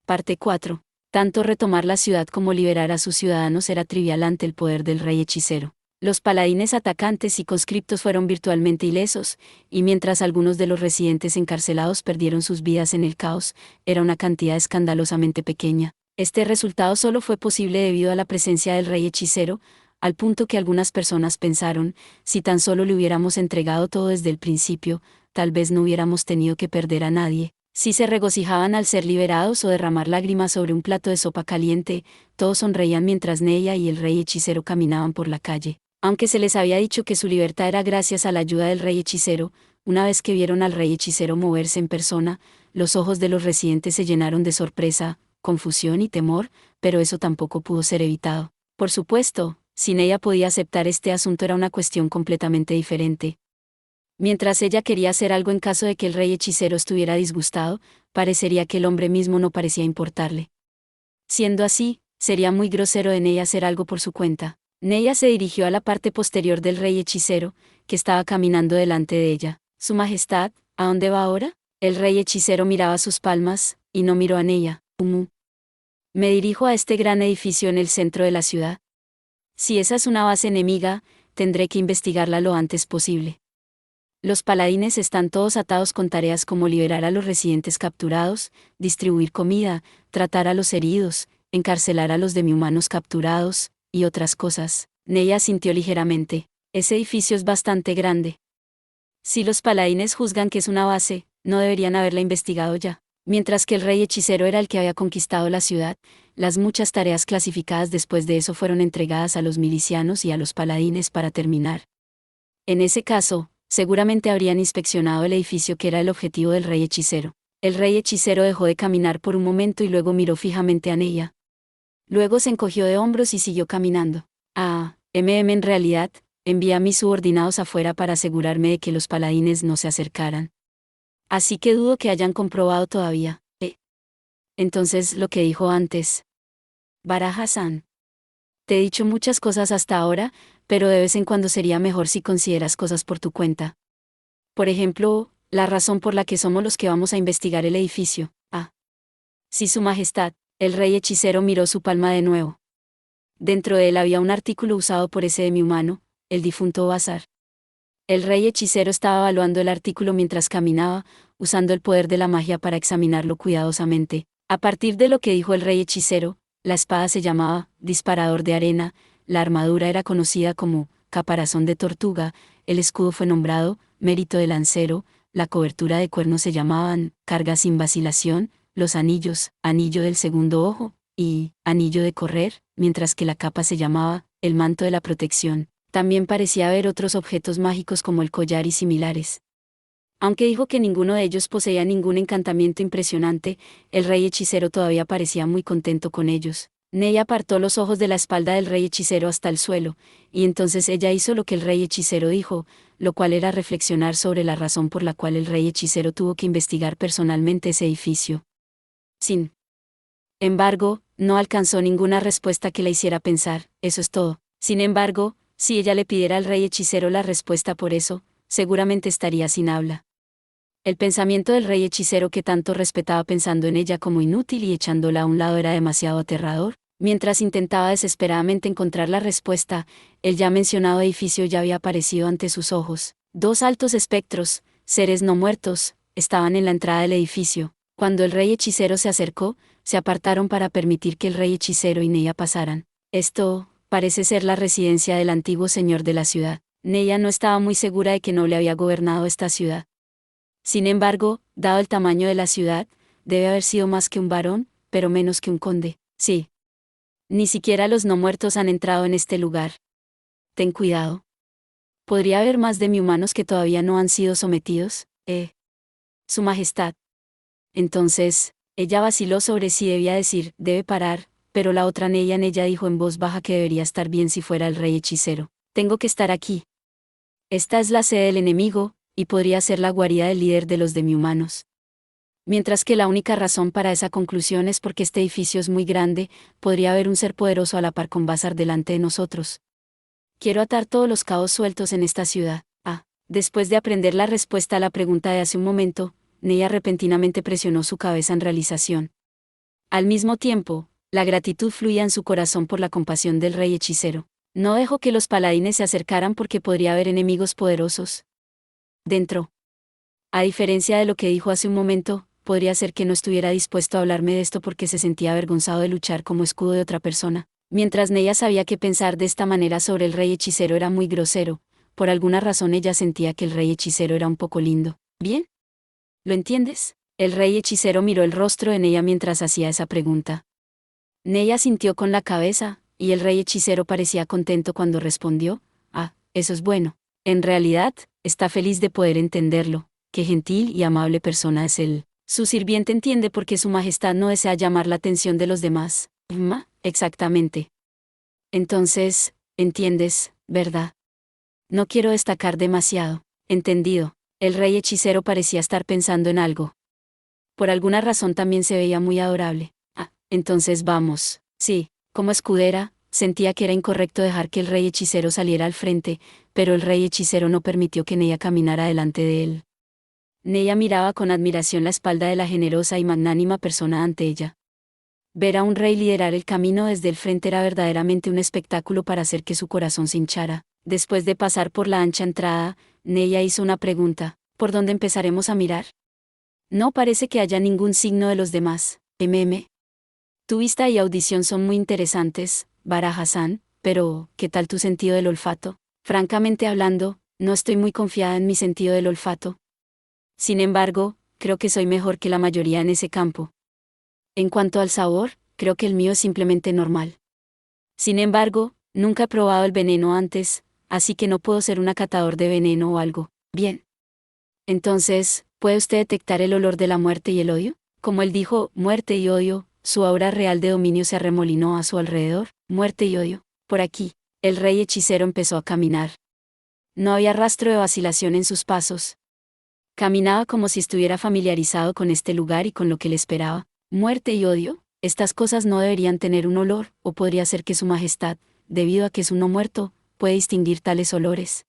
Parte 4. Tanto retomar la ciudad como liberar a sus ciudadanos era trivial ante el poder del rey hechicero. Los paladines atacantes y conscriptos fueron virtualmente ilesos, y mientras algunos de los residentes encarcelados perdieron sus vidas en el caos, era una cantidad escandalosamente pequeña. Este resultado solo fue posible debido a la presencia del rey hechicero, al punto que algunas personas pensaron, si tan solo le hubiéramos entregado todo desde el principio, tal vez no hubiéramos tenido que perder a nadie. Si se regocijaban al ser liberados o derramar lágrimas sobre un plato de sopa caliente, todos sonreían mientras Neya y el rey hechicero caminaban por la calle. Aunque se les había dicho que su libertad era gracias a la ayuda del rey hechicero, una vez que vieron al rey hechicero moverse en persona, los ojos de los residentes se llenaron de sorpresa, confusión y temor, pero eso tampoco pudo ser evitado. Por supuesto, si Neya podía aceptar este asunto era una cuestión completamente diferente. Mientras ella quería hacer algo en caso de que el rey hechicero estuviera disgustado, parecería que el hombre mismo no parecía importarle. Siendo así, sería muy grosero de Neya hacer algo por su cuenta. Neya se dirigió a la parte posterior del rey hechicero, que estaba caminando delante de ella. Su Majestad, ¿a dónde va ahora? El rey hechicero miraba sus palmas, y no miró a Neya. Me dirijo a este gran edificio en el centro de la ciudad. Si esa es una base enemiga, tendré que investigarla lo antes posible. Los paladines están todos atados con tareas como liberar a los residentes capturados, distribuir comida, tratar a los heridos, encarcelar a los demi-humanos capturados, y otras cosas. Neya sintió ligeramente. Ese edificio es bastante grande. Si los paladines juzgan que es una base, no deberían haberla investigado ya. Mientras que el rey hechicero era el que había conquistado la ciudad, las muchas tareas clasificadas después de eso fueron entregadas a los milicianos y a los paladines para terminar. En ese caso, seguramente habrían inspeccionado el edificio que era el objetivo del rey hechicero. El rey hechicero dejó de caminar por un momento y luego miró fijamente a Neya. Luego se encogió de hombros y siguió caminando. En realidad, envié a mis subordinados afuera para asegurarme de que los paladines no se acercaran. Así que dudo que hayan comprobado todavía. Entonces lo que dijo antes. Baraja-san. Te he dicho muchas cosas hasta ahora, pero de vez en cuando sería mejor si consideras cosas por tu cuenta. Por ejemplo, la razón por la que somos los que vamos a investigar el edificio. Sí, Su Majestad. El rey hechicero miró su palma de nuevo. Dentro de él había un artículo usado por ese demi-humano, el difunto Bazar. El rey hechicero estaba evaluando el artículo mientras caminaba, usando el poder de la magia para examinarlo cuidadosamente. A partir de lo que dijo el rey hechicero, la espada se llamaba disparador de arena, la armadura era conocida como caparazón de tortuga, el escudo fue nombrado mérito de lancero, la cobertura de cuernos se llamaban carga sin vacilación, los anillos, anillo del segundo ojo, y anillo de correr, mientras que la capa se llamaba el manto de la protección. También parecía haber otros objetos mágicos como el collar y similares. Aunque dijo que ninguno de ellos poseía ningún encantamiento impresionante, el rey hechicero todavía parecía muy contento con ellos. Neya apartó los ojos de la espalda del rey hechicero hasta el suelo, y entonces ella hizo lo que el rey hechicero dijo, lo cual era reflexionar sobre la razón por la cual el rey hechicero tuvo que investigar personalmente ese edificio. Sin embargo, no alcanzó ninguna respuesta que la hiciera pensar, eso es todo. Sin embargo, si ella le pidiera al rey hechicero la respuesta por eso, seguramente estaría sin habla. El pensamiento del rey hechicero que tanto respetaba pensando en ella como inútil y echándola a un lado era demasiado aterrador. Mientras intentaba desesperadamente encontrar la respuesta, el ya mencionado edificio ya había aparecido ante sus ojos. Dos altos espectros, seres no muertos, estaban en la entrada del edificio. Cuando el rey hechicero se acercó, se apartaron para permitir que el rey hechicero y Neya pasaran. Esto parece ser la residencia del antiguo señor de la ciudad. Neya no estaba muy segura de que Noble había gobernado esta ciudad. Sin embargo, dado el tamaño de la ciudad, debe haber sido más que un varón, pero menos que un conde. Sí. Ni siquiera los no muertos han entrado en este lugar. Ten cuidado. ¿Podría haber más demi-humanos que todavía no han sido sometidos? Su Majestad. Entonces, ella vaciló sobre si debía decir, debe parar, pero la otra Neya dijo en voz baja que debería estar bien si fuera el rey hechicero. Tengo que estar aquí. Esta es la sede del enemigo, y podría ser la guarida del líder de los demi-humanos. Mientras que la única razón para esa conclusión es porque este edificio es muy grande, podría haber un ser poderoso a la par con Bazar delante de nosotros. Quiero atar todos los cabos sueltos en esta ciudad. Después de aprender la respuesta a la pregunta de hace un momento, Neya repentinamente presionó su cabeza en realización. Al mismo tiempo, la gratitud fluía en su corazón por la compasión del rey hechicero. No dejó que los paladines se acercaran porque podría haber enemigos poderosos dentro. A diferencia de lo que dijo hace un momento, podría ser que no estuviera dispuesto a hablarme de esto porque se sentía avergonzado de luchar como escudo de otra persona. Mientras Neya sabía que pensar de esta manera sobre el rey hechicero era muy grosero, por alguna razón ella sentía que el rey hechicero era un poco lindo. ¿Bien? ¿Lo entiendes? El rey hechicero miró el rostro en ella mientras hacía esa pregunta. Neya sintió con la cabeza, y el rey hechicero parecía contento cuando respondió, «Ah, eso es bueno. En realidad, está feliz de poder entenderlo. Qué gentil y amable persona es él. Su sirviente entiende por qué su majestad no desea llamar la atención de los demás». Exactamente. Entonces, entiendes, ¿verdad? No quiero destacar demasiado. Entendido. El rey hechicero parecía estar pensando en algo. Por alguna razón también se veía muy adorable. Entonces vamos. Sí, como escudera, sentía que era incorrecto dejar que el rey hechicero saliera al frente, pero el rey hechicero no permitió que Neya caminara delante de él. Neya miraba con admiración la espalda de la generosa y magnánima persona ante ella. Ver a un rey liderar el camino desde el frente era verdaderamente un espectáculo para hacer que su corazón se hinchara. Después de pasar por la ancha entrada, Neya hizo una pregunta: ¿por dónde empezaremos a mirar? No parece que haya ningún signo de los demás. Tu vista y audición son muy interesantes, Bara Hassan, pero, ¿qué tal tu sentido del olfato? Francamente hablando, no estoy muy confiada en mi sentido del olfato. Sin embargo, creo que soy mejor que la mayoría en ese campo. En cuanto al sabor, creo que el mío es simplemente normal. Sin embargo, nunca he probado el veneno antes, así que no puedo ser un catador de veneno o algo. Bien. Entonces, ¿puede usted detectar el olor de la muerte y el odio? Como él dijo, muerte y odio, su aura real de dominio se arremolinó a su alrededor. Muerte y odio. Por aquí. El rey hechicero empezó a caminar. No había rastro de vacilación en sus pasos. Caminaba como si estuviera familiarizado con este lugar y con lo que le esperaba. Muerte y odio, estas cosas no deberían tener un olor, o podría ser que su majestad, debido a que es un no muerto, puede distinguir tales olores.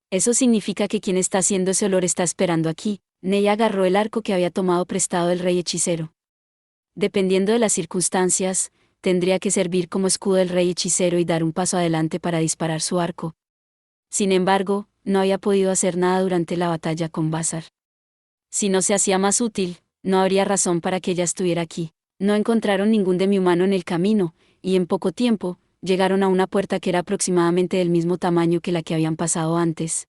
Eso significa que quien está haciendo ese olor está esperando aquí. Neya agarró el arco que había tomado prestado el rey hechicero. Dependiendo de las circunstancias, tendría que servir como escudo del rey hechicero y dar un paso adelante para disparar su arco. Sin embargo, no había podido hacer nada durante la batalla con Bazar. Si no se hacía más útil, no habría razón para que ella estuviera aquí. No encontraron ningún demi-humano en el camino, y en poco tiempo, llegaron a una puerta que era aproximadamente del mismo tamaño que la que habían pasado antes.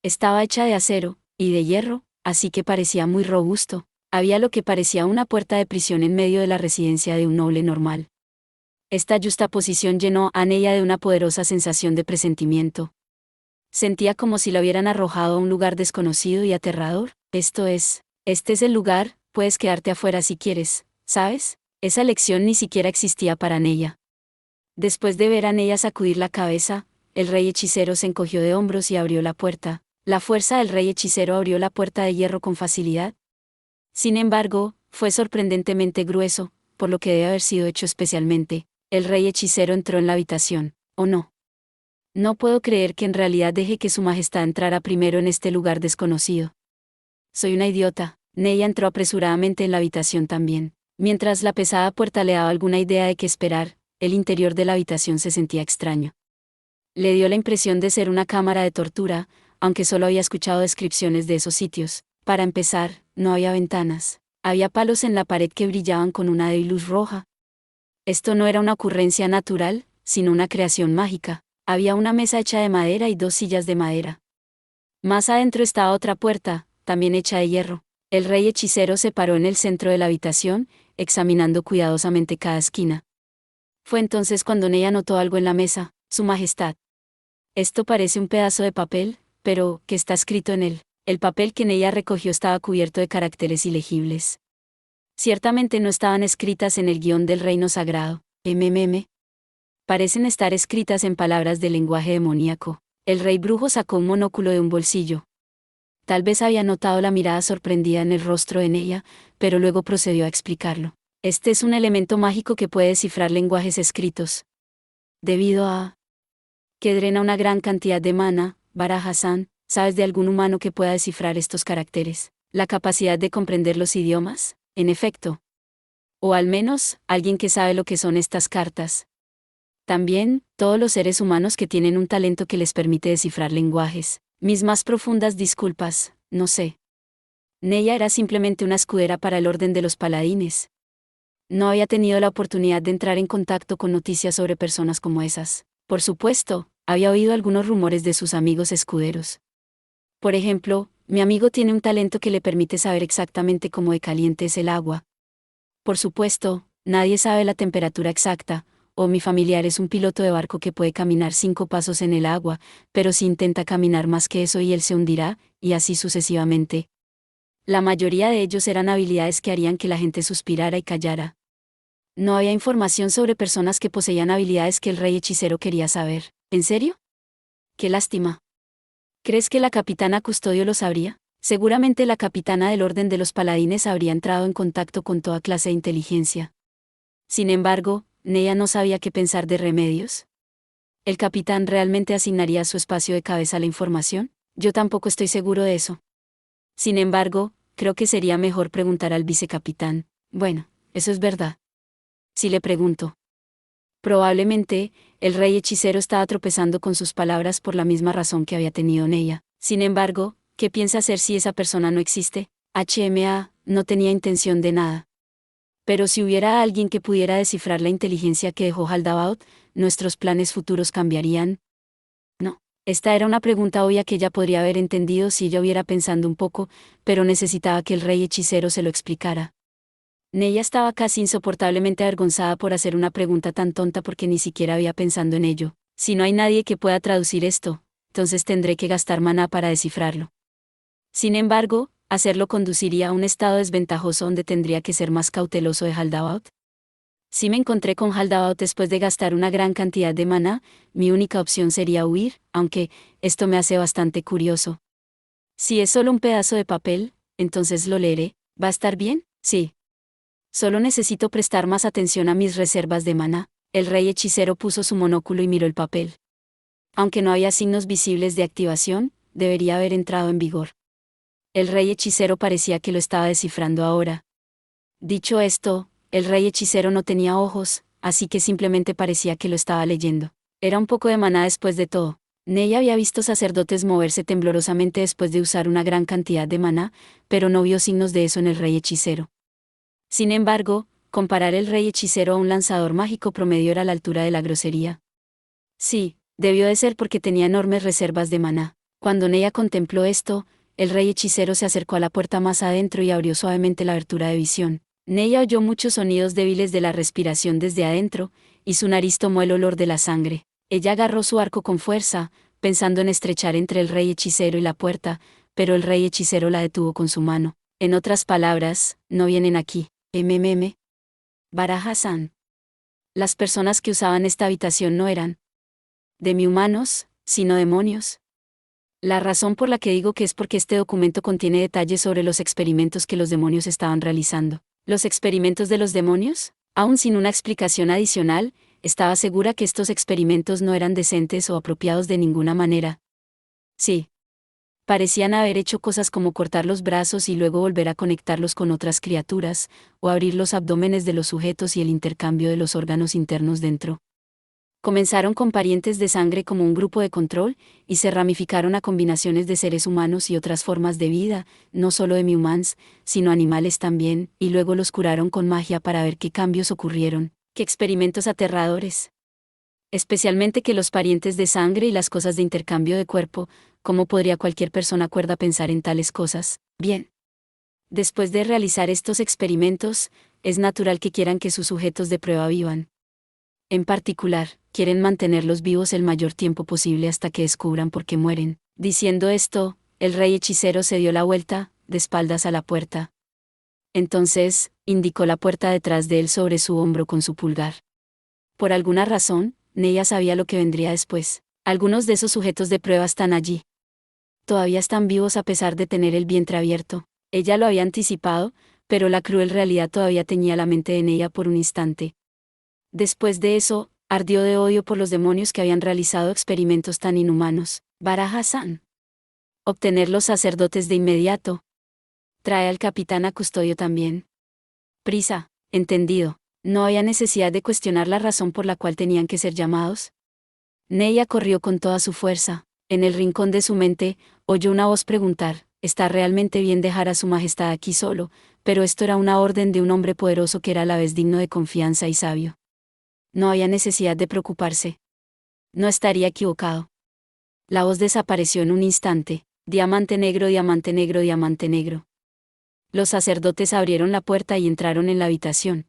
Estaba hecha de acero, y de hierro, así que parecía muy robusto. Había lo que parecía una puerta de prisión en medio de la residencia de un noble normal. Esta yuxtaposición llenó a Neya de una poderosa sensación de presentimiento. Sentía como si la hubieran arrojado a un lugar desconocido y aterrador. Este es el lugar, puedes quedarte afuera si quieres, ¿sabes? Esa lección ni siquiera existía para Neya. Después de ver a Neya sacudir la cabeza, el rey hechicero se encogió de hombros y abrió la puerta. La fuerza del rey hechicero abrió la puerta de hierro con facilidad. Sin embargo, fue sorprendentemente grueso, por lo que debe haber sido hecho especialmente. El rey hechicero entró en la habitación, ¿o no? No puedo creer que en realidad deje que su majestad entrara primero en este lugar desconocido. Soy una idiota. Neya entró apresuradamente en la habitación también. Mientras la pesada puerta le daba alguna idea de qué esperar, el interior de la habitación se sentía extraño. Le dio la impresión de ser una cámara de tortura, aunque solo había escuchado descripciones de esos sitios. Para empezar, no había ventanas. Había palos en la pared que brillaban con una débil luz roja. Esto no era una ocurrencia natural, sino una creación mágica. Había una mesa hecha de madera y 2 sillas de madera. Más adentro estaba otra puerta, también hecha de hierro. El rey hechicero se paró en el centro de la habitación, examinando cuidadosamente cada esquina. Fue entonces cuando Neya notó algo en la mesa. Su majestad. Esto parece un pedazo de papel, pero, ¿qué está escrito en él? El papel que Neya recogió estaba cubierto de caracteres ilegibles. Ciertamente no estaban escritas en el guión del reino sagrado. Parecen estar escritas en palabras de lenguaje demoníaco. El rey brujo sacó un monóculo de un bolsillo. Tal vez había notado la mirada sorprendida en el rostro de Neya, pero luego procedió a explicarlo. Este es un elemento mágico que puede descifrar lenguajes escritos. Debido a que drena una gran cantidad de mana, Bara Hassan, ¿sabes de algún humano que pueda descifrar estos caracteres? ¿La capacidad de comprender los idiomas? En efecto. O al menos, alguien que sabe lo que son estas cartas. También, todos los seres humanos que tienen un talento que les permite descifrar lenguajes. Mis más profundas disculpas, no sé. Neya era simplemente una escudera para el orden de los paladines. No había tenido la oportunidad de entrar en contacto con noticias sobre personas como esas. Por supuesto, había oído algunos rumores de sus amigos escuderos. Por ejemplo, mi amigo tiene un talento que le permite saber exactamente cómo de caliente es el agua. Por supuesto, nadie sabe la temperatura exacta, o mi familiar es un piloto de barco que puede caminar 5 pasos en el agua, pero si intenta caminar más que eso y él se hundirá, y así sucesivamente. La mayoría de ellos eran habilidades que harían que la gente suspirara y callara. No había información sobre personas que poseían habilidades que el rey hechicero quería saber. ¿En serio? Qué lástima. ¿Crees que la capitana Custodio lo sabría? Seguramente la capitana del Orden de los Paladines habría entrado en contacto con toda clase de inteligencia. Sin embargo, Neya no sabía qué pensar de Remedios. ¿El capitán realmente asignaría a su espacio de cabeza la información? Yo tampoco estoy seguro de eso. Sin embargo, creo que sería mejor preguntar al vicecapitán. Bueno, eso es verdad. Si le pregunto. Probablemente, el rey hechicero estaba tropezando con sus palabras por la misma razón que había tenido Neya. Sin embargo, ¿qué piensa hacer si esa persona no existe? No tenía intención de nada. Pero si hubiera alguien que pudiera descifrar la inteligencia que dejó Haldabaoth, ¿nuestros planes futuros cambiarían? No. Esta era una pregunta obvia que ella podría haber entendido si ella hubiera pensando un poco, pero necesitaba que el rey hechicero se lo explicara. Neya estaba casi insoportablemente avergonzada por hacer una pregunta tan tonta porque ni siquiera había pensado en ello. Si no hay nadie que pueda traducir esto, entonces tendré que gastar maná para descifrarlo. Sin embargo, hacerlo conduciría a un estado desventajoso donde tendría que ser más cauteloso de Haldabaoth. Si me encontré con Haldabaoth después de gastar una gran cantidad de maná, mi única opción sería huir, aunque, esto me hace bastante curioso. Si es solo un pedazo de papel, entonces lo leeré. ¿Va a estar bien? Sí. Solo necesito prestar más atención a mis reservas de maná. El rey hechicero puso su monóculo y miró el papel. Aunque no había signos visibles de activación, debería haber entrado en vigor. El rey hechicero parecía que lo estaba descifrando ahora. Dicho esto, el rey hechicero no tenía ojos, así que simplemente parecía que lo estaba leyendo. Era un poco de maná después de todo. Neya había visto sacerdotes moverse temblorosamente después de usar una gran cantidad de maná, pero no vio signos de eso en el rey hechicero. Sin embargo, comparar el rey hechicero a un lanzador mágico promedio era a la altura de la grosería. Sí, debió de ser porque tenía enormes reservas de maná. Cuando Neya contempló esto, el rey hechicero se acercó a la puerta más adentro y abrió suavemente la abertura de visión. Neya oyó muchos sonidos débiles de la respiración desde adentro, y su nariz tomó el olor de la sangre. Ella agarró su arco con fuerza, pensando en estrechar entre el rey hechicero y la puerta, pero el rey hechicero la detuvo con su mano. En otras palabras, no vienen aquí. Baraja-san. Las personas que usaban esta habitación no eran demi-humanos, sino demonios. La razón por la que digo que es porque este documento contiene detalles sobre los experimentos que los demonios estaban realizando. ¿Los experimentos de los demonios? Aún sin una explicación adicional, estaba segura que estos experimentos no eran decentes o apropiados de ninguna manera. Sí. Parecían haber hecho cosas como cortar los brazos y luego volver a conectarlos con otras criaturas, o abrir los abdómenes de los sujetos y el intercambio de los órganos internos dentro. Comenzaron con parientes de sangre como un grupo de control, y se ramificaron a combinaciones de seres humanos y otras formas de vida, no solo demi-humans, sino animales también, y luego los curaron con magia para ver qué cambios ocurrieron. ¡Qué experimentos aterradores! Especialmente que los parientes de sangre y las cosas de intercambio de cuerpo, ¿cómo podría cualquier persona cuerda pensar en tales cosas? Bien. Después de realizar estos experimentos, es natural que quieran que sus sujetos de prueba vivan. En particular, quieren mantenerlos vivos el mayor tiempo posible hasta que descubran por qué mueren. Diciendo esto, el rey hechicero se dio la vuelta, de espaldas a la puerta. Entonces, indicó la puerta detrás de él sobre su hombro con su pulgar. Por alguna razón, Neya sabía lo que vendría después. Algunos de esos sujetos de prueba están allí. Todavía están vivos a pesar de tener el vientre abierto. Ella lo había anticipado, pero la cruel realidad todavía teñía la mente de Neya por un instante. Después de eso, ardió de odio por los demonios que habían realizado experimentos tan inhumanos. Baraja-san. Obtener los sacerdotes de inmediato. Trae al capitán a Custodio también. Prisa. Entendido. No había necesidad de cuestionar la razón por la cual tenían que ser llamados. Neya corrió con toda su fuerza. En el rincón de su mente, oyó una voz preguntar, ¿está realmente bien dejar a su majestad aquí solo? Pero esto era una orden de un hombre poderoso que era a la vez digno de confianza y sabio. No había necesidad de preocuparse. No estaría equivocado. La voz desapareció en un instante. Diamante negro, diamante negro, diamante negro. Los sacerdotes abrieron la puerta y entraron en la habitación.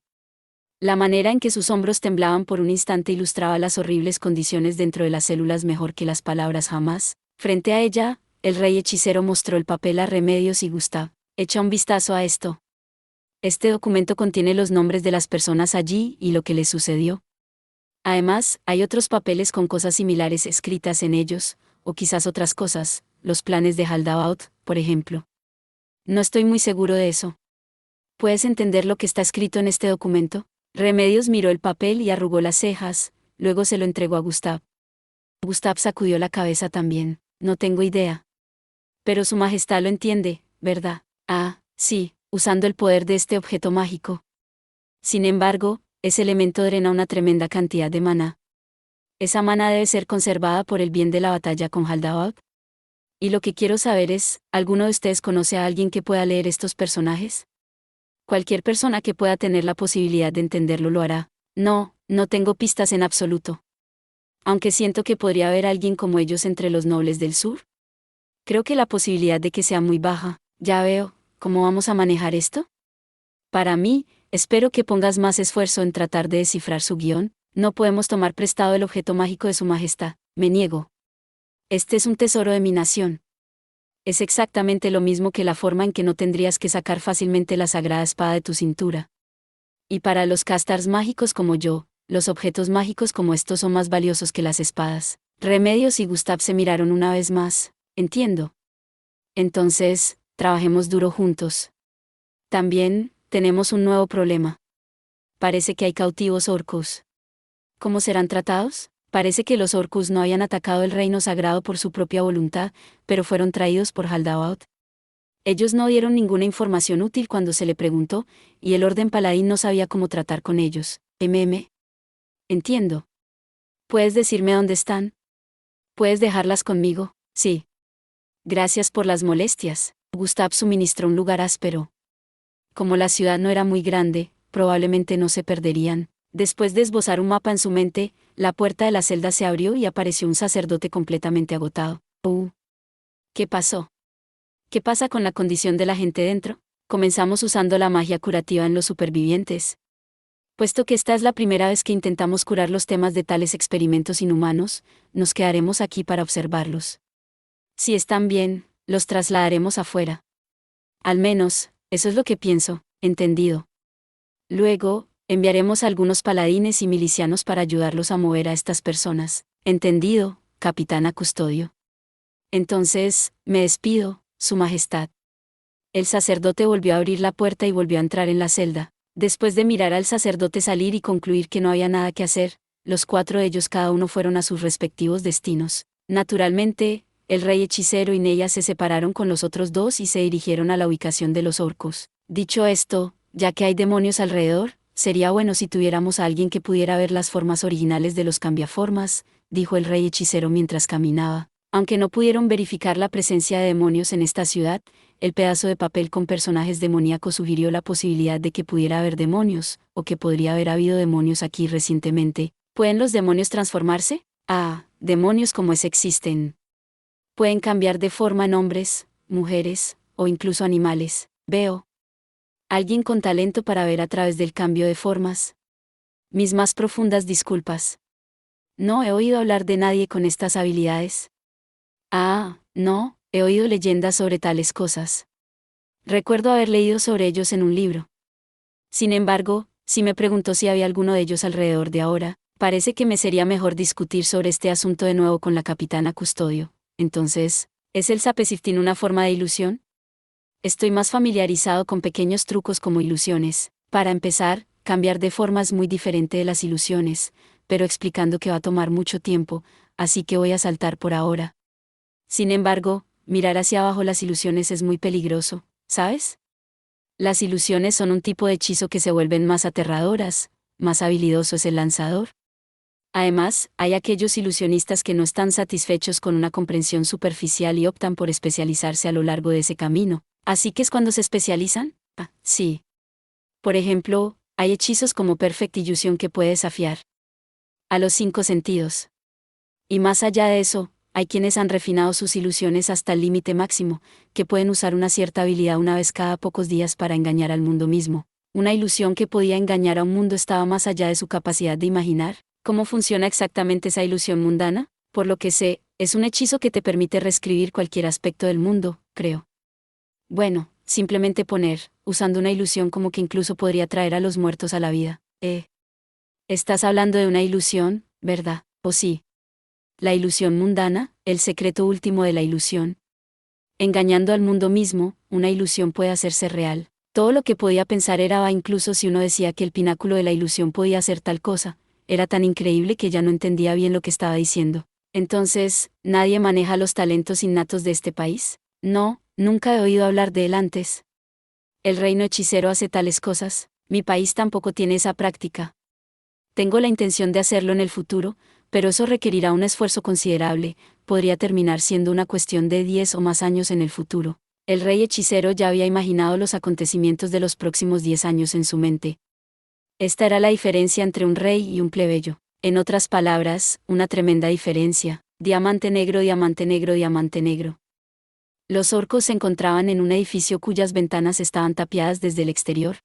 La manera en que sus hombros temblaban por un instante ilustraba las horribles condiciones dentro de las células mejor que las palabras jamás. Frente a ella, el rey hechicero mostró el papel a Remedios y Gustav. Echa un vistazo a esto. Este documento contiene los nombres de las personas allí y lo que les sucedió. Además, hay otros papeles con cosas similares escritas en ellos, o quizás otras cosas, los planes de Haldabaut, por ejemplo. No estoy muy seguro de eso. ¿Puedes entender lo que está escrito en este documento? Remedios miró el papel y arrugó las cejas, luego se lo entregó a Gustav. Gustav sacudió la cabeza también. No tengo idea. Pero su majestad lo entiende, ¿verdad? Ah, sí, usando el poder de este objeto mágico. Sin embargo, ese elemento drena una tremenda cantidad de maná. Esa maná debe ser conservada por el bien de la batalla con Haldabaut. Y lo que quiero saber es, ¿alguno de ustedes conoce a alguien que pueda leer estos personajes? Cualquier persona que pueda tener la posibilidad de entenderlo lo hará. No, no tengo pistas en absoluto. Aunque siento que podría haber alguien como ellos entre los nobles del sur. Creo que la posibilidad de que sea muy baja. Ya veo, ¿cómo vamos a manejar esto? Para mí, espero que pongas más esfuerzo en tratar de descifrar su guión. No podemos tomar prestado el objeto mágico de su majestad. Me niego. Este es un tesoro de mi nación. Es exactamente lo mismo que la forma en que no tendrías que sacar fácilmente la sagrada espada de tu cintura. Y para los castars mágicos como yo, los objetos mágicos como estos son más valiosos que las espadas. Remedios y Gustav se miraron una vez más. Entiendo. Entonces, trabajemos duro juntos. También, tenemos un nuevo problema. Parece que hay cautivos orcos. ¿Cómo serán tratados? Parece que los orcus no habían atacado el reino sagrado por su propia voluntad, pero fueron traídos por Haldabaut. Ellos no dieron ninguna información útil cuando se le preguntó, y el orden paladín no sabía cómo tratar con ellos. Entiendo. ¿Puedes decirme dónde están? ¿Puedes dejarlas conmigo? Sí. Gracias por las molestias. Gustav suministró un lugar áspero. Como la ciudad no era muy grande, probablemente no se perderían. Después de esbozar un mapa en su mente, la puerta de la celda se abrió y apareció un sacerdote completamente agotado. ¿Qué pasó? ¿Qué pasa con la condición de la gente dentro? Comenzamos usando la magia curativa en los supervivientes. Puesto que esta es la primera vez que intentamos curar los temas de tales experimentos inhumanos, nos quedaremos aquí para observarlos. Si están bien, los trasladaremos afuera. Al menos, eso es lo que pienso, entendido. Luego, enviaremos a algunos paladines y milicianos para ayudarlos a mover a estas personas. Entendido, capitana Custodio. Entonces, me despido, Su Majestad. El sacerdote volvió a abrir la puerta y volvió a entrar en la celda. Después de mirar al sacerdote salir y concluir que no había nada que hacer, los 4 de ellos cada uno fueron a sus respectivos destinos. Naturalmente, el rey hechicero y Neya se separaron con los otros 2 y se dirigieron a la ubicación de los orcos. Dicho esto, ya que hay demonios alrededor, sería bueno si tuviéramos a alguien que pudiera ver las formas originales de los cambiaformas, dijo el rey hechicero mientras caminaba. Aunque no pudieron verificar la presencia de demonios en esta ciudad, el pedazo de papel con personajes demoníacos sugirió la posibilidad de que pudiera haber demonios, o que podría haber habido demonios aquí recientemente. ¿Pueden los demonios transformarse? Ah, demonios como ese existen. Pueden cambiar de forma en hombres, mujeres, o incluso animales. Veo. Alguien con talento para ver a través del cambio de formas. Mis más profundas disculpas. No he oído hablar de nadie con estas habilidades. Ah, no, he oído leyendas sobre tales cosas. Recuerdo haber leído sobre ellos en un libro. Sin embargo, si me preguntó si había alguno de ellos alrededor de ahora, parece que me sería mejor discutir sobre este asunto de nuevo con la capitana Custodio. Entonces, ¿es el sapesiftín una forma de ilusión? Estoy más familiarizado con pequeños trucos como ilusiones. Para empezar, cambiar de forma es muy diferente de las ilusiones, pero explicando que va a tomar mucho tiempo, así que voy a saltar por ahora. Sin embargo, mirar hacia abajo las ilusiones es muy peligroso, ¿sabes? Las ilusiones son un tipo de hechizo que se vuelven más aterradoras, más habilidoso es el lanzador. Además, hay aquellos ilusionistas que no están satisfechos con una comprensión superficial y optan por especializarse a lo largo de ese camino. ¿Así que es cuando se especializan? Ah, sí. Por ejemplo, hay hechizos como Perfect Illusion que puede desafiar a los 5 sentidos. Y más allá de eso, hay quienes han refinado sus ilusiones hasta el límite máximo, que pueden usar una cierta habilidad una vez cada pocos días para engañar al mundo mismo. Una ilusión que podía engañar a un mundo estaba más allá de su capacidad de imaginar. ¿Cómo funciona exactamente esa ilusión mundana? Por lo que sé, es un hechizo que te permite reescribir cualquier aspecto del mundo, creo. Bueno, simplemente poner, usando una ilusión como que incluso podría traer a los muertos a la vida. Estás hablando de una ilusión, ¿verdad? ¿O sí? La ilusión mundana, el secreto último de la ilusión. Engañando al mundo mismo, una ilusión puede hacerse real. Todo lo que podía pensar era va incluso si uno decía que el pináculo de la ilusión podía hacer tal cosa, era tan increíble que ya no entendía bien lo que estaba diciendo. Entonces, ¿nadie maneja los talentos innatos de este país? No, nunca he oído hablar de él antes. El reino hechicero hace tales cosas, mi país tampoco tiene esa práctica. Tengo la intención de hacerlo en el futuro, pero eso requerirá un esfuerzo considerable, podría terminar siendo una cuestión de 10 o más años en el futuro. El rey hechicero ya había imaginado los acontecimientos de los próximos 10 años en su mente. Esta era la diferencia entre un rey y un plebeyo. En otras palabras, una tremenda diferencia. Diamante negro, diamante negro, diamante negro. Los orcos se encontraban en un edificio cuyas ventanas estaban tapiadas desde el exterior.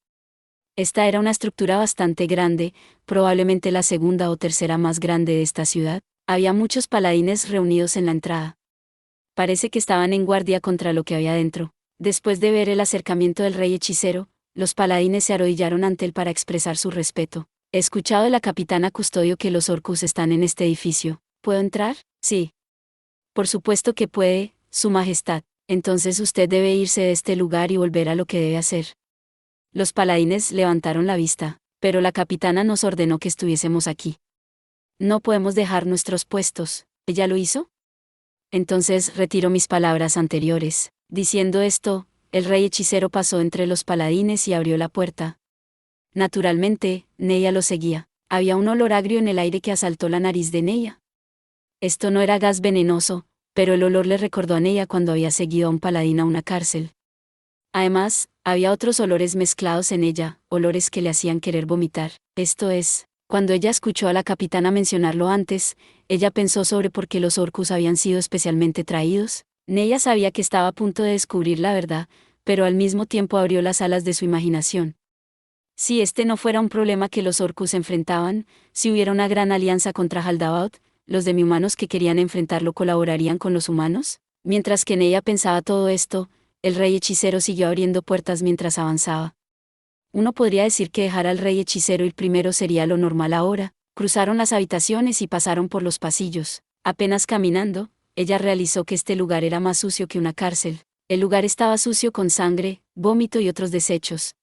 Esta era una estructura bastante grande, probablemente la segunda o tercera más grande de esta ciudad. Había muchos paladines reunidos en la entrada. Parece que estaban en guardia contra lo que había dentro. Después de ver el acercamiento del rey hechicero, los paladines se arrodillaron ante él para expresar su respeto. He escuchado de la capitana Custodio que los orcus están en este edificio. ¿Puedo entrar? Sí. Por supuesto que puede, Su Majestad. Entonces usted debe irse de este lugar y volver a lo que debe hacer. Los paladines levantaron la vista, pero la capitana nos ordenó que estuviésemos aquí. No podemos dejar nuestros puestos. ¿Ella lo hizo? Entonces retiro mis palabras anteriores. Diciendo esto, el rey hechicero pasó entre los paladines y abrió la puerta. Naturalmente, Neya lo seguía. Había un olor agrio en el aire que asaltó la nariz de Neya. Esto no era gas venenoso, pero el olor le recordó a Neya cuando había seguido a un paladín a una cárcel. Además, había otros olores mezclados en ella, olores que le hacían querer vomitar. Esto es, cuando ella escuchó a la capitana mencionarlo antes, ella pensó sobre por qué los orcus habían sido especialmente traídos. Neya sabía que estaba a punto de descubrir la verdad, pero al mismo tiempo abrió las alas de su imaginación. Si este no fuera un problema que los orcus enfrentaban, si hubiera una gran alianza contra Haldabaoth, los demi-humanos que querían enfrentarlo colaborarían con los humanos. Mientras que en ella pensaba todo esto, el rey hechicero siguió abriendo puertas mientras avanzaba. Uno podría decir que dejar al rey hechicero ir primero sería lo normal ahora. Cruzaron las habitaciones y pasaron por los pasillos. Apenas caminando, ella realizó que este lugar era más sucio que una cárcel. El lugar estaba sucio con sangre, vómito y otros desechos.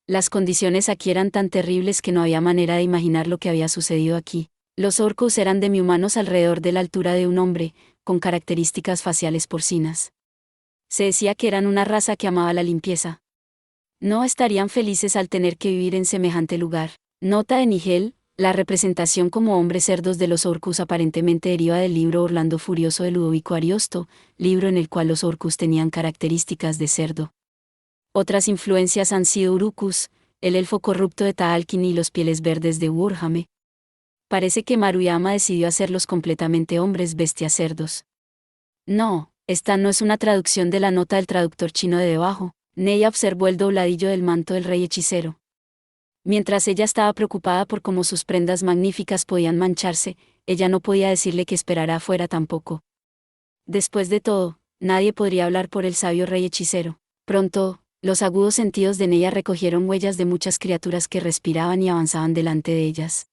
Las condiciones aquí eran tan terribles que no había manera de imaginar lo que había sucedido aquí. Los orcos eran demi-humanos alrededor de la altura de un hombre, con características faciales porcinas. Se decía que eran una raza que amaba la limpieza. No estarían felices al tener que vivir en semejante lugar. Nota de Nigel, la representación como hombres cerdos de los orcus aparentemente deriva del libro Orlando Furioso de Ludovico Ariosto, libro en el cual los orcus tenían características de cerdo. Otras influencias han sido Urukus, el elfo corrupto de Taalkin y los pieles verdes de Warhammer. Parece que Maruyama decidió hacerlos completamente hombres bestias cerdos. No, esta no es una traducción de la nota del traductor chino de debajo. Neya observó el dobladillo del manto del rey hechicero. Mientras ella estaba preocupada por cómo sus prendas magníficas podían mancharse, ella no podía decirle que esperara afuera tampoco. Después de todo, nadie podría hablar por el sabio rey hechicero. Pronto, los agudos sentidos de Neya recogieron huellas de muchas criaturas que respiraban y avanzaban delante de ellas.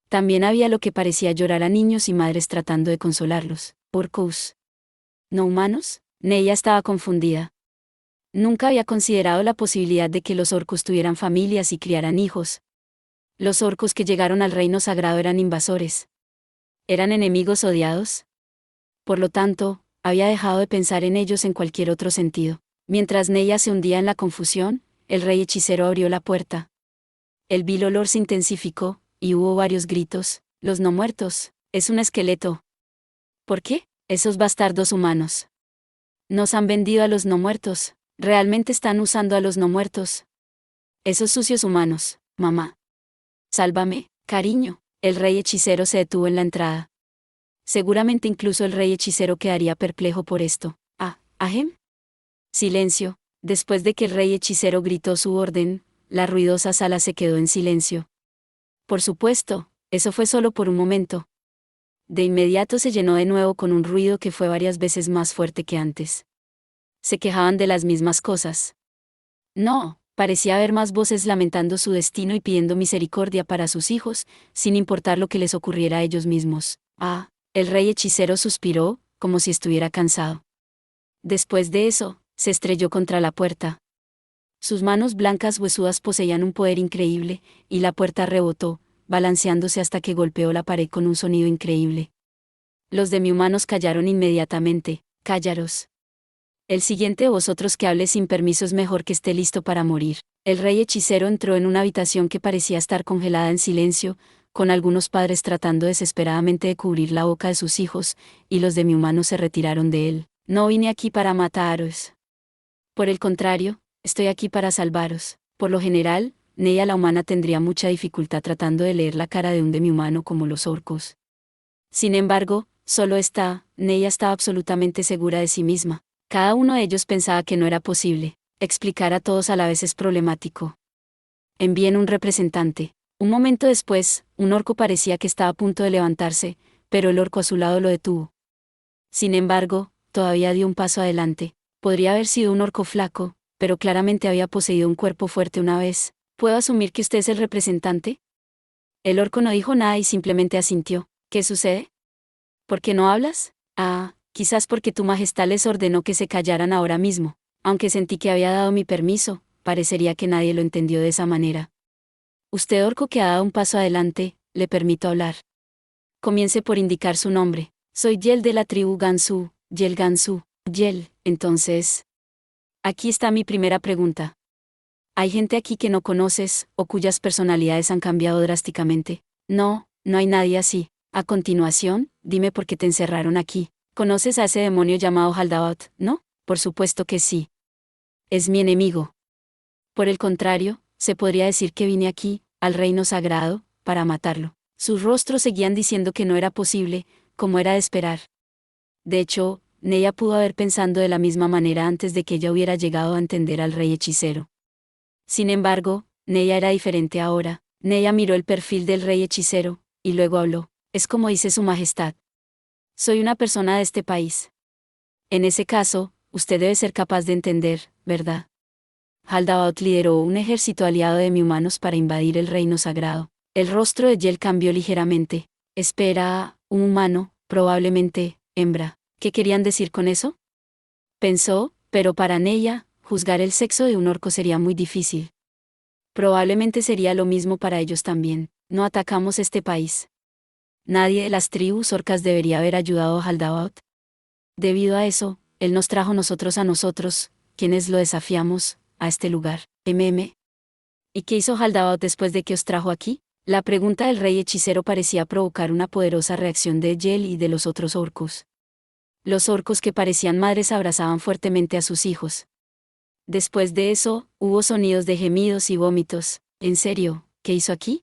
También había lo que parecía llorar a niños y madres tratando de consolarlos. ¿Orcos no humanos? Neya estaba confundida. Nunca había considerado la posibilidad de que los orcos tuvieran familias y criaran hijos. Los orcos que llegaron al reino sagrado eran invasores. ¿Eran enemigos odiados? Por lo tanto, había dejado de pensar en ellos en cualquier otro sentido. Mientras Neya se hundía en la confusión, El rey hechicero abrió la puerta. El vil olor se intensificó, y hubo varios gritos. Los no muertos, es un esqueleto. ¿Por qué? Esos bastardos humanos. Nos han vendido a los no muertos. Realmente están usando a los no muertos. Esos sucios humanos, mamá. Sálvame, cariño. El rey hechicero se detuvo en la entrada. Seguramente incluso el rey hechicero quedaría perplejo por esto. ¿Ahem? Silencio. Después de que el rey hechicero gritó su orden, la ruidosa sala se quedó en silencio. Por supuesto, eso fue solo por un momento. De inmediato se llenó de nuevo con un ruido que fue varias veces más fuerte que antes. Se quejaban de las mismas cosas. No, parecía haber más voces lamentando su destino y pidiendo misericordia para sus hijos, sin importar lo que les ocurriera a ellos mismos. El rey hechicero suspiró, como si estuviera cansado. Después de eso, se estrelló contra la puerta. Sus manos blancas huesudas poseían un poder increíble, y la puerta rebotó, balanceándose hasta que golpeó la pared con un sonido increíble. Los demi-humanos callaron inmediatamente. Cállaros. El siguiente o vosotros que hable sin permiso es mejor que esté listo para morir. El rey hechicero entró en una habitación que parecía estar congelada en silencio, con algunos padres tratando desesperadamente de cubrir la boca de sus hijos, y los demi-humanos se retiraron de él. No vine aquí para mataros. Por el contrario, estoy aquí para salvaros. Por lo general, Neya la humana tendría mucha dificultad tratando de leer la cara de un demi-humano como los orcos. Sin embargo, Neya estaba absolutamente segura de sí misma. Cada uno de ellos pensaba que no era posible. Explicar a todos a la vez es problemático. Envíen un representante. Un momento después, un orco parecía que estaba a punto de levantarse, pero el orco a su lado lo detuvo. Sin embargo, todavía dio un paso adelante. Podría haber sido un orco flaco, pero claramente había poseído un cuerpo fuerte una vez. ¿Puedo asumir que usted es el representante? El orco no dijo nada y simplemente asintió. ¿Qué sucede? ¿Por qué no hablas? Quizás porque tu majestad les ordenó que se callaran ahora mismo. Aunque sentí que había dado mi permiso, parecería que nadie lo entendió de esa manera. Usted orco que ha dado un paso adelante, le permito hablar. Comience por indicar su nombre. Soy Yel de la tribu Gansu, Yel Gansu. Yel, entonces. Aquí está mi primera pregunta. ¿Hay gente aquí que no conoces, o cuyas personalidades han cambiado drásticamente? No, no hay nadie así. A continuación, dime por qué te encerraron aquí. ¿Conoces a ese demonio llamado Haldabaoth, no? Por supuesto que sí. Es mi enemigo. Por el contrario, se podría decir que vine aquí, al reino sagrado, para matarlo. Sus rostros seguían diciendo que no era posible, como era de esperar. De hecho, Neya pudo haber pensado de la misma manera antes de que ella hubiera llegado a entender al rey hechicero. Sin embargo, Neya era diferente ahora. Neya miró el perfil del rey hechicero, y luego habló. Es como dice su majestad. Soy una persona de este país. En ese caso, usted debe ser capaz de entender, ¿verdad? Haldabaoth lideró un ejército aliado de demi-humanos para invadir el reino sagrado. El rostro de Yel cambió ligeramente. Espera, un humano, probablemente, hembra. ¿Qué querían decir con eso? Pensó, pero para Neya, juzgar el sexo de un orco sería muy difícil. Probablemente sería lo mismo para ellos también. No atacamos este país. Nadie de las tribus orcas debería haber ayudado a Haldabaoth. Debido a eso, él nos trajo a nosotros, quienes lo desafiamos, a este lugar. ¿Y qué hizo Haldabaoth después de que os trajo aquí? La pregunta del rey hechicero parecía provocar una poderosa reacción de Yel y de los otros orcos. Los orcos que parecían madres abrazaban fuertemente a sus hijos. Después de eso, hubo sonidos de gemidos y vómitos. ¿En serio, qué hizo aquí?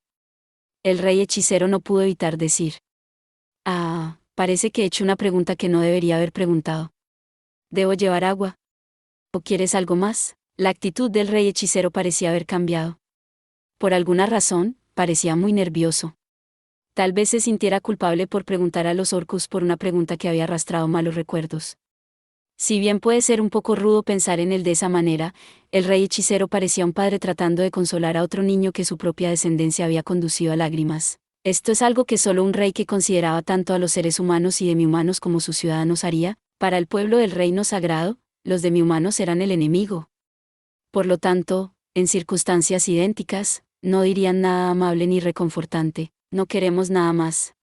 El rey hechicero no pudo evitar decir. Parece que he hecho una pregunta que no debería haber preguntado. ¿Debo llevar agua? ¿O quieres algo más? La actitud del rey hechicero parecía haber cambiado. Por alguna razón, parecía muy nervioso. Tal vez se sintiera culpable por preguntar a los orcos por una pregunta que había arrastrado malos recuerdos. Si bien puede ser un poco rudo pensar en él de esa manera, el rey hechicero parecía un padre tratando de consolar a otro niño que su propia descendencia había conducido a lágrimas. Esto es algo que solo un rey que consideraba tanto a los seres humanos y demi-humanos como sus ciudadanos haría. Para el pueblo del reino sagrado, los demi-humanos eran el enemigo. Por lo tanto, en circunstancias idénticas, no dirían nada amable ni reconfortante. No queremos nada más.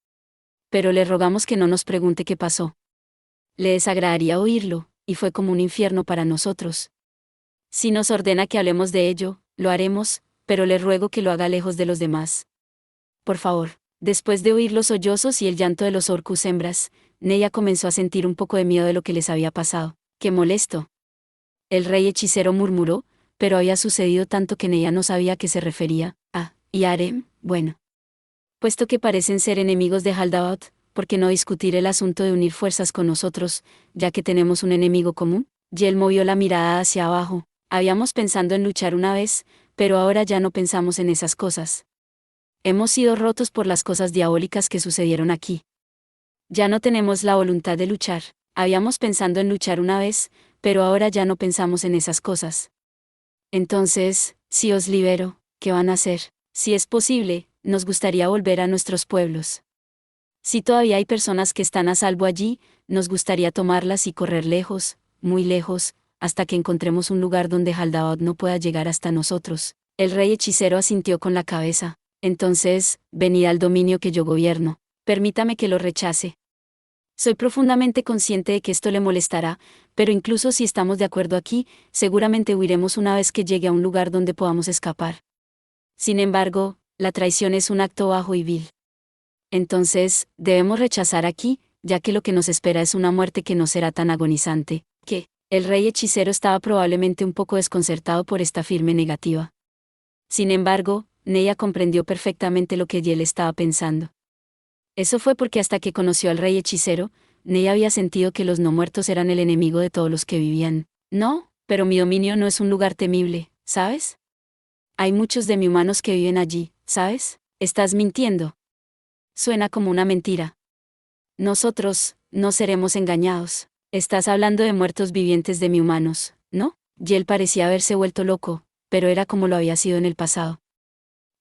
Pero le rogamos que no nos pregunte qué pasó. Le desagradaría oírlo, y fue como un infierno para nosotros. Si nos ordena que hablemos de ello, lo haremos, pero le ruego que lo haga lejos de los demás. Por favor. Después de oír los sollozos y el llanto de los orcus hembras, Neya comenzó a sentir un poco de miedo de lo que les había pasado. ¡Qué molesto! El rey hechicero murmuró, pero había sucedido tanto que Neya no sabía a qué se refería. Y Arem, bueno. Puesto que parecen ser enemigos de Haldabaoth, ¿por qué no discutir el asunto de unir fuerzas con nosotros, ya que tenemos un enemigo común? Y él movió la mirada hacia abajo. Habíamos pensado en luchar una vez, pero ahora ya no pensamos en esas cosas. Hemos sido rotos por las cosas diabólicas que sucedieron aquí. Ya no tenemos la voluntad de luchar. Habíamos pensado en luchar una vez, pero ahora ya no pensamos en esas cosas. Entonces, si os libero, ¿qué van a hacer? Si es posible, nos gustaría volver a nuestros pueblos. Si todavía hay personas que están a salvo allí, nos gustaría tomarlas y correr lejos, muy lejos, hasta que encontremos un lugar donde Haldabaoth no pueda llegar hasta nosotros. El rey hechicero asintió con la cabeza. Entonces, venid al dominio que yo gobierno. Permítame que lo rechace. Soy profundamente consciente de que esto le molestará, pero incluso si estamos de acuerdo aquí, seguramente huiremos una vez que llegue a un lugar donde podamos escapar. Sin embargo, la traición es un acto bajo y vil. Entonces, debemos rechazar aquí, ya que lo que nos espera es una muerte que no será tan agonizante. El rey hechicero estaba probablemente un poco desconcertado por esta firme negativa. Sin embargo, Neya comprendió perfectamente lo que él estaba pensando. Eso fue porque hasta que conoció al rey hechicero, Neya había sentido que los no muertos eran el enemigo de todos los que vivían. No, pero mi dominio no es un lugar temible, ¿sabes? Hay muchos demi-humanos que viven allí, ¿sabes? Estás mintiendo. Suena como una mentira. Nosotros, no seremos engañados. Estás hablando de muertos vivientes demi-humanos, ¿no? Y él parecía haberse vuelto loco, pero era como lo había sido en el pasado.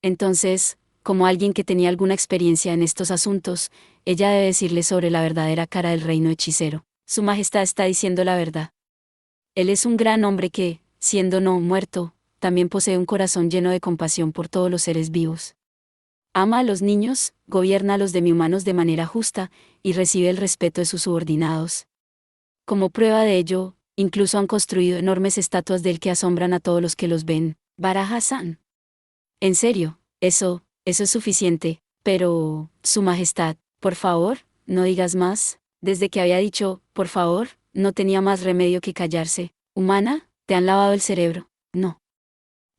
Entonces, como alguien que tenía alguna experiencia en estos asuntos, ella debe decirle sobre la verdadera cara del reino hechicero. Su Majestad está diciendo la verdad. Él es un gran hombre que, siendo no muerto, también posee un corazón lleno de compasión por todos los seres vivos. Ama a los niños, gobierna a los demi-humanos de manera justa, y recibe el respeto de sus subordinados. Como prueba de ello, incluso han construido enormes estatuas de él que asombran a todos los que los ven. Baraja-san. En serio, eso es suficiente, pero, Su Majestad, por favor, no digas más. Desde que había dicho, por favor, no tenía más remedio que callarse. Humana, te han lavado el cerebro. No.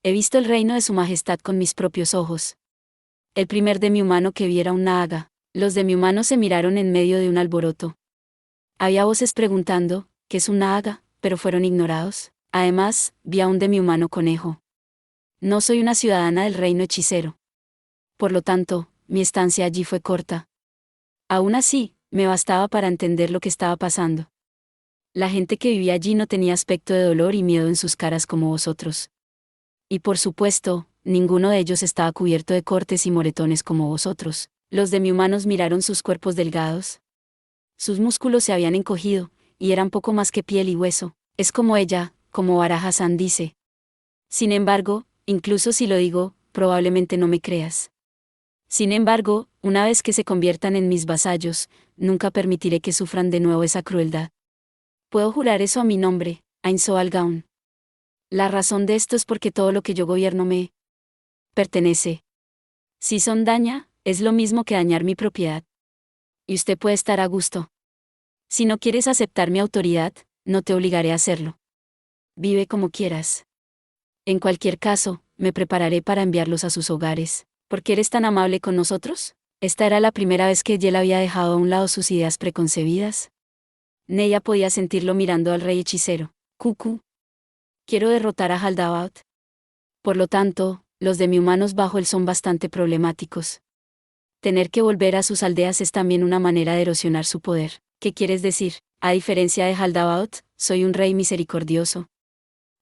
He visto el reino de Su Majestad con mis propios ojos. El primer demi-humano que viera un Naaga. Los demi-humanos se miraron en medio de un alboroto. Había voces preguntando, ¿qué es un Naaga?, pero fueron ignorados. Además, vi a un demi-humano conejo. No soy una ciudadana del reino hechicero. Por lo tanto, mi estancia allí fue corta. Aún así, me bastaba para entender lo que estaba pasando. La gente que vivía allí no tenía aspecto de dolor y miedo en sus caras como vosotros. Y por supuesto, ninguno de ellos estaba cubierto de cortes y moretones como vosotros. Los demi-humanos miraron sus cuerpos delgados. Sus músculos se habían encogido, y eran poco más que piel y hueso. Es como ella, como Baraja-san dice. Sin embargo, incluso si lo digo, probablemente no me creas. Sin embargo, una vez que se conviertan en mis vasallos, nunca permitiré que sufran de nuevo esa crueldad. Puedo jurar eso a mi nombre, Ainzo Algaun. La razón de esto es porque todo lo que yo gobierno me pertenece. Si son daña, es lo mismo que dañar mi propiedad. Y usted puede estar a gusto. Si no quieres aceptar mi autoridad, no te obligaré a hacerlo. Vive como quieras. En cualquier caso, me prepararé para enviarlos a sus hogares. ¿Por qué eres tan amable con nosotros? Esta era la primera vez que él había dejado a un lado sus ideas preconcebidas. Neya podía sentirlo mirando al rey hechicero. Cucú. Quiero derrotar a Haldabaoth. Por lo tanto, los demi-humanos bajo él son bastante problemáticos. Tener que volver a sus aldeas es también una manera de erosionar su poder. ¿Qué quieres decir? A diferencia de Haldabaoth, soy un rey misericordioso.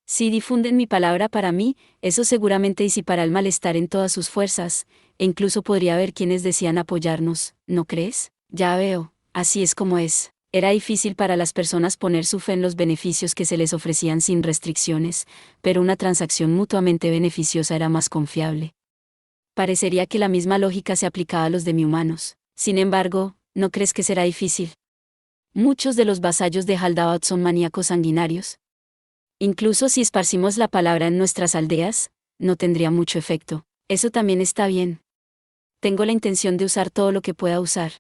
Si difunden mi palabra para mí, eso seguramente disipará el malestar en todas sus fuerzas, e incluso podría haber quienes decían apoyarnos, ¿no crees? Ya veo, así es como es. Era difícil para las personas poner su fe en los beneficios que se les ofrecían sin restricciones, pero una transacción mutuamente beneficiosa era más confiable. Parecería que la misma lógica se aplicaba a los demi-humanos. Sin embargo, ¿no crees que será difícil? Muchos de los vasallos de Haldabaoth son maníacos sanguinarios. Incluso si esparcimos la palabra en nuestras aldeas, no tendría mucho efecto. Eso también está bien. Tengo la intención de usar todo lo que pueda usar.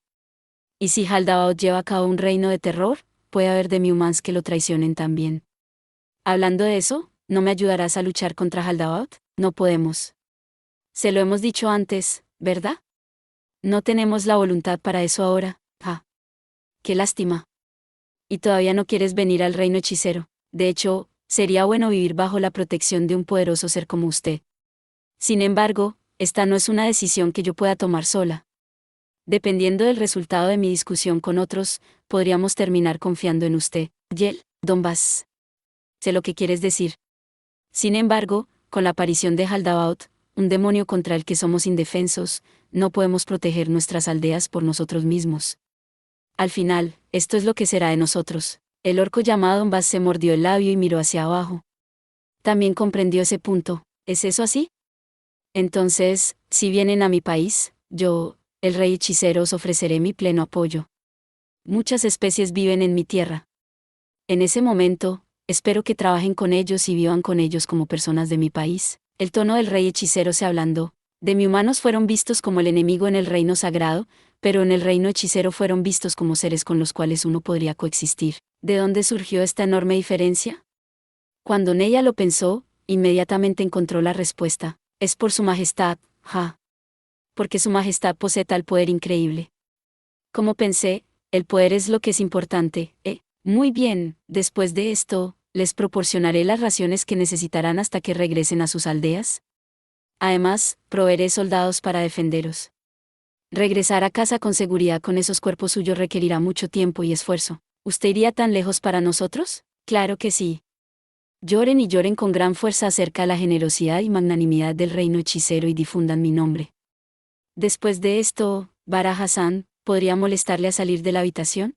Y si Haldabaoth lleva a cabo un reino de terror, puede haber demi-humans que lo traicionen también. Hablando de eso, ¿no me ayudarás a luchar contra Haldabaoth? No podemos. Se lo hemos dicho antes, ¿verdad? No tenemos la voluntad para eso ahora. Ah. Qué lástima. Y todavía no quieres venir al reino hechicero. De hecho, sería bueno vivir bajo la protección de un poderoso ser como usted. Sin embargo, esta no es una decisión que yo pueda tomar sola. Dependiendo del resultado de mi discusión con otros, podríamos terminar confiando en usted. Yel, Donbass. Sé lo que quieres decir. Sin embargo, con la aparición de Haldabaoth, un demonio contra el que somos indefensos, no podemos proteger nuestras aldeas por nosotros mismos. Al final, esto es lo que será de nosotros. El orco llamado Donbass se mordió el labio y miró hacia abajo. También comprendió ese punto. ¿Es eso así? Entonces, si vienen a mi país, yo, el rey hechicero, os ofreceré mi pleno apoyo. Muchas especies viven en mi tierra. En ese momento, espero que trabajen con ellos y vivan con ellos como personas de mi país. El tono del rey hechicero se ablandó. Demi-humanos fueron vistos como el enemigo en el reino sagrado, pero en el reino hechicero fueron vistos como seres con los cuales uno podría coexistir. ¿De dónde surgió esta enorme diferencia? Cuando Neya lo pensó, inmediatamente encontró la respuesta. Es por su majestad, ja. Porque su majestad posee tal poder increíble. Como pensé, el poder es lo que es importante, Muy bien, después de esto, les proporcionaré las raciones que necesitarán hasta que regresen a sus aldeas. Además, proveeré soldados para defenderos. Regresar a casa con seguridad con esos cuerpos suyos requerirá mucho tiempo y esfuerzo. ¿Usted iría tan lejos para nosotros? Claro que sí. Lloren y lloren con gran fuerza acerca de la generosidad y magnanimidad del reino hechicero y difundan mi nombre. Después de esto, Bara Hassan, ¿podría molestarle a salir de la habitación?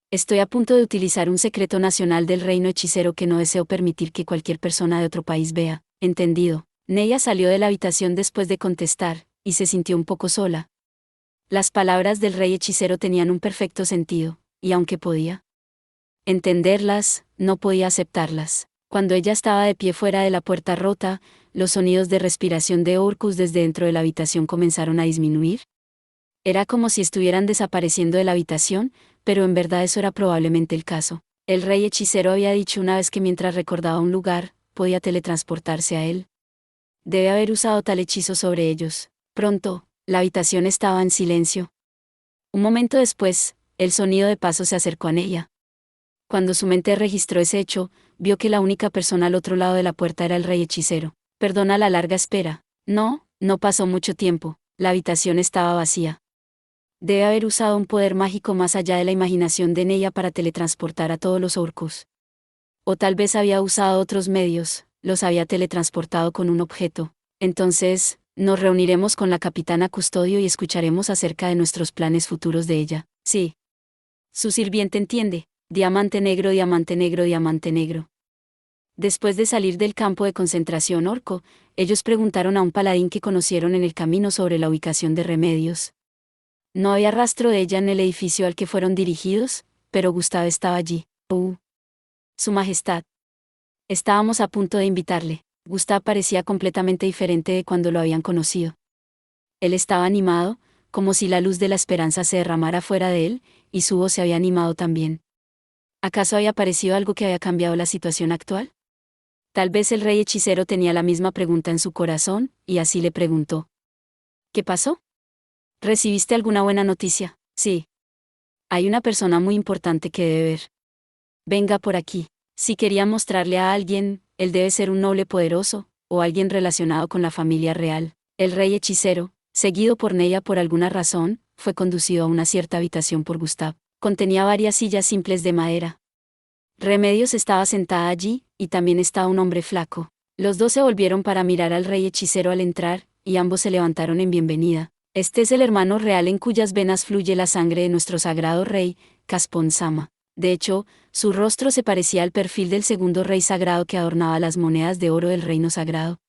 Estoy a punto de utilizar un secreto nacional del reino hechicero que no deseo permitir que cualquier persona de otro país vea. Entendido. Neya salió de la habitación después de contestar, y se sintió un poco sola. Las palabras del rey hechicero tenían un perfecto sentido, y aunque podía entenderlas, no podía aceptarlas. Cuando ella estaba de pie fuera de la puerta rota, los sonidos de respiración de Orcus desde dentro de la habitación comenzaron a disminuir. Era como si estuvieran desapareciendo de la habitación, pero en verdad eso era probablemente el caso. El rey hechicero había dicho una vez que mientras recordaba un lugar, podía teletransportarse a él. Debe haber usado tal hechizo sobre ellos. Pronto, la habitación estaba en silencio. Un momento después, el sonido de pasos se acercó a ella. Cuando su mente registró ese hecho, vio que la única persona al otro lado de la puerta era el rey hechicero. Perdona la larga espera. No pasó mucho tiempo. La habitación estaba vacía. Debe haber usado un poder mágico más allá de la imaginación de Neya para teletransportar a todos los orcos. O tal vez había usado otros medios, los había teletransportado con un objeto. Entonces, nos reuniremos con la capitana Custodio y escucharemos acerca de nuestros planes futuros de ella. Sí. Su sirviente entiende. Diamante negro, diamante negro, diamante negro. Después de salir del campo de concentración orco, ellos preguntaron a un paladín que conocieron en el camino sobre la ubicación de Remedios. No había rastro de ella en el edificio al que fueron dirigidos, pero Gustav estaba allí. Su Majestad. Estábamos a punto de invitarle. Gustav parecía completamente diferente de cuando lo habían conocido. Él estaba animado, como si la luz de la esperanza se derramara fuera de él, y su voz se había animado también. ¿Acaso había aparecido algo que había cambiado la situación actual? Tal vez el rey hechicero tenía la misma pregunta en su corazón, y así le preguntó. ¿Qué pasó? ¿Recibiste alguna buena noticia? Sí. Hay una persona muy importante que debe ver. Venga por aquí. Si quería mostrarle a alguien, él debe ser un noble poderoso, o alguien relacionado con la familia real. El rey hechicero, seguido por Neya por alguna razón, fue conducido a una cierta habitación por Gustav. Contenía varias sillas simples de madera. Remedios estaba sentada allí, y también estaba un hombre flaco. Los dos se volvieron para mirar al rey hechicero al entrar, y ambos se levantaron en bienvenida. Este es el hermano real en cuyas venas fluye la sangre de nuestro sagrado rey, Caspón Sama. De hecho, su rostro se parecía al perfil del segundo rey sagrado que adornaba las monedas de oro del reino sagrado.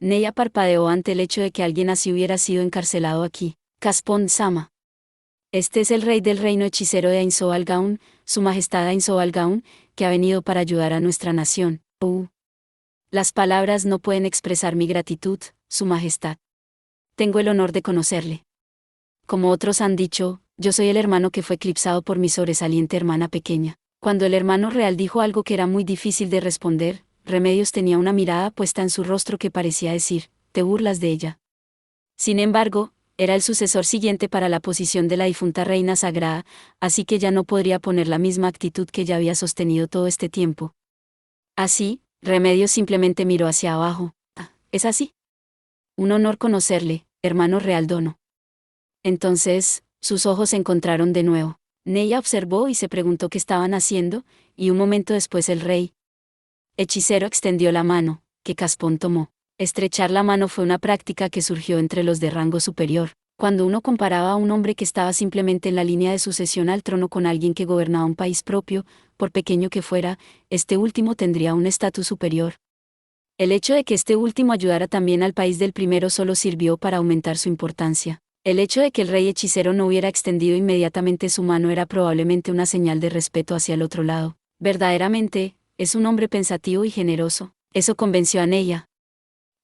Neya parpadeó ante el hecho de que alguien así hubiera sido encarcelado aquí. Caspón Sama. Este es el rey del reino hechicero de Ainzoal Gaun, su majestad Ainzoal Gaun, que ha venido para ayudar a nuestra nación. Las palabras no pueden expresar mi gratitud, Su Majestad. Tengo el honor de conocerle. Como otros han dicho, yo soy el hermano que fue eclipsado por mi sobresaliente hermana pequeña. Cuando el hermano real dijo algo que era muy difícil de responder, Remedios tenía una mirada puesta en su rostro que parecía decir, te burlas de ella. Sin embargo, era el sucesor siguiente para la posición de la difunta reina sagrada, así que ya no podría poner la misma actitud que ya había sostenido todo este tiempo. Así, Remedios simplemente miró hacia abajo. ¿Es así? Un honor conocerle, hermano real Dono. Entonces, sus ojos se encontraron de nuevo. Neya observó y se preguntó qué estaban haciendo, y un momento después el rey hechicero extendió la mano, que Caspón tomó. Estrechar la mano fue una práctica que surgió entre los de rango superior, cuando uno comparaba a un hombre que estaba simplemente en la línea de sucesión al trono con alguien que gobernaba un país propio, por pequeño que fuera, este último tendría un estatus superior. El hecho de que este último ayudara también al país del primero solo sirvió para aumentar su importancia. El hecho de que el rey hechicero no hubiera extendido inmediatamente su mano era probablemente una señal de respeto hacia el otro lado. Verdaderamente, es un hombre pensativo y generoso. Eso convenció a Neya.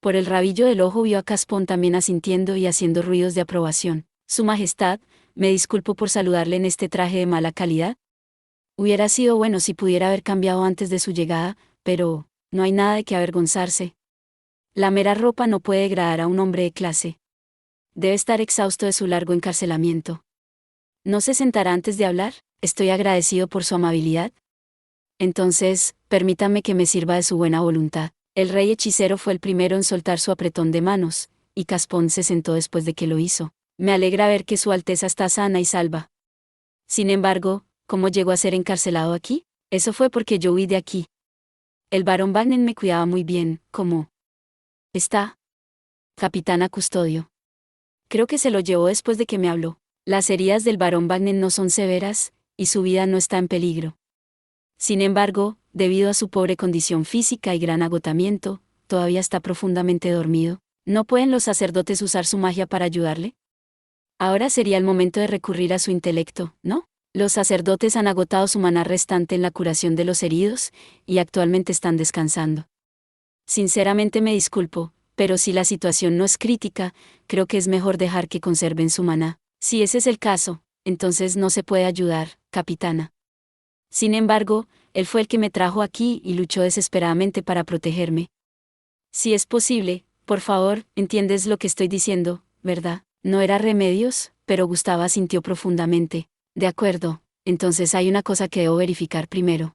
Por el rabillo del ojo vio a Caspón también asintiendo y haciendo ruidos de aprobación. Su Majestad, me disculpo por saludarle en este traje de mala calidad. Hubiera sido bueno si pudiera haber cambiado antes de su llegada, pero no hay nada de qué avergonzarse. La mera ropa no puede degradar a un hombre de clase. Debe estar exhausto de su largo encarcelamiento. ¿No se sentará antes de hablar? Estoy agradecido por su amabilidad. Entonces, permítame que me sirva de su buena voluntad. El rey hechicero fue el primero en soltar su apretón de manos, y Caspón se sentó después de que lo hizo. Me alegra ver que su Alteza está sana y salva. Sin embargo, ¿cómo llegó a ser encarcelado aquí? Eso fue porque yo huí de aquí. El barón Wagner me cuidaba muy bien, ¿cómo está? Capitana Custodio. Creo que se lo llevó después de que me habló. Las heridas del barón Wagner no son severas, y su vida no está en peligro. Sin embargo, debido a su pobre condición física y gran agotamiento, todavía está profundamente dormido. ¿No pueden los sacerdotes usar su magia para ayudarle? Ahora sería el momento de recurrir a su intelecto, ¿no? Los sacerdotes han agotado su maná restante en la curación de los heridos, y actualmente están descansando. Sinceramente me disculpo, pero si la situación no es crítica, creo que es mejor dejar que conserven su maná. Si ese es el caso, entonces no se puede ayudar, capitana. Sin embargo, él fue el que me trajo aquí y luchó desesperadamente para protegerme. Si es posible, por favor, entiendes lo que estoy diciendo, ¿verdad? No era Remedios, pero Gustava sintió profundamente. De acuerdo, entonces hay una cosa que debo verificar primero.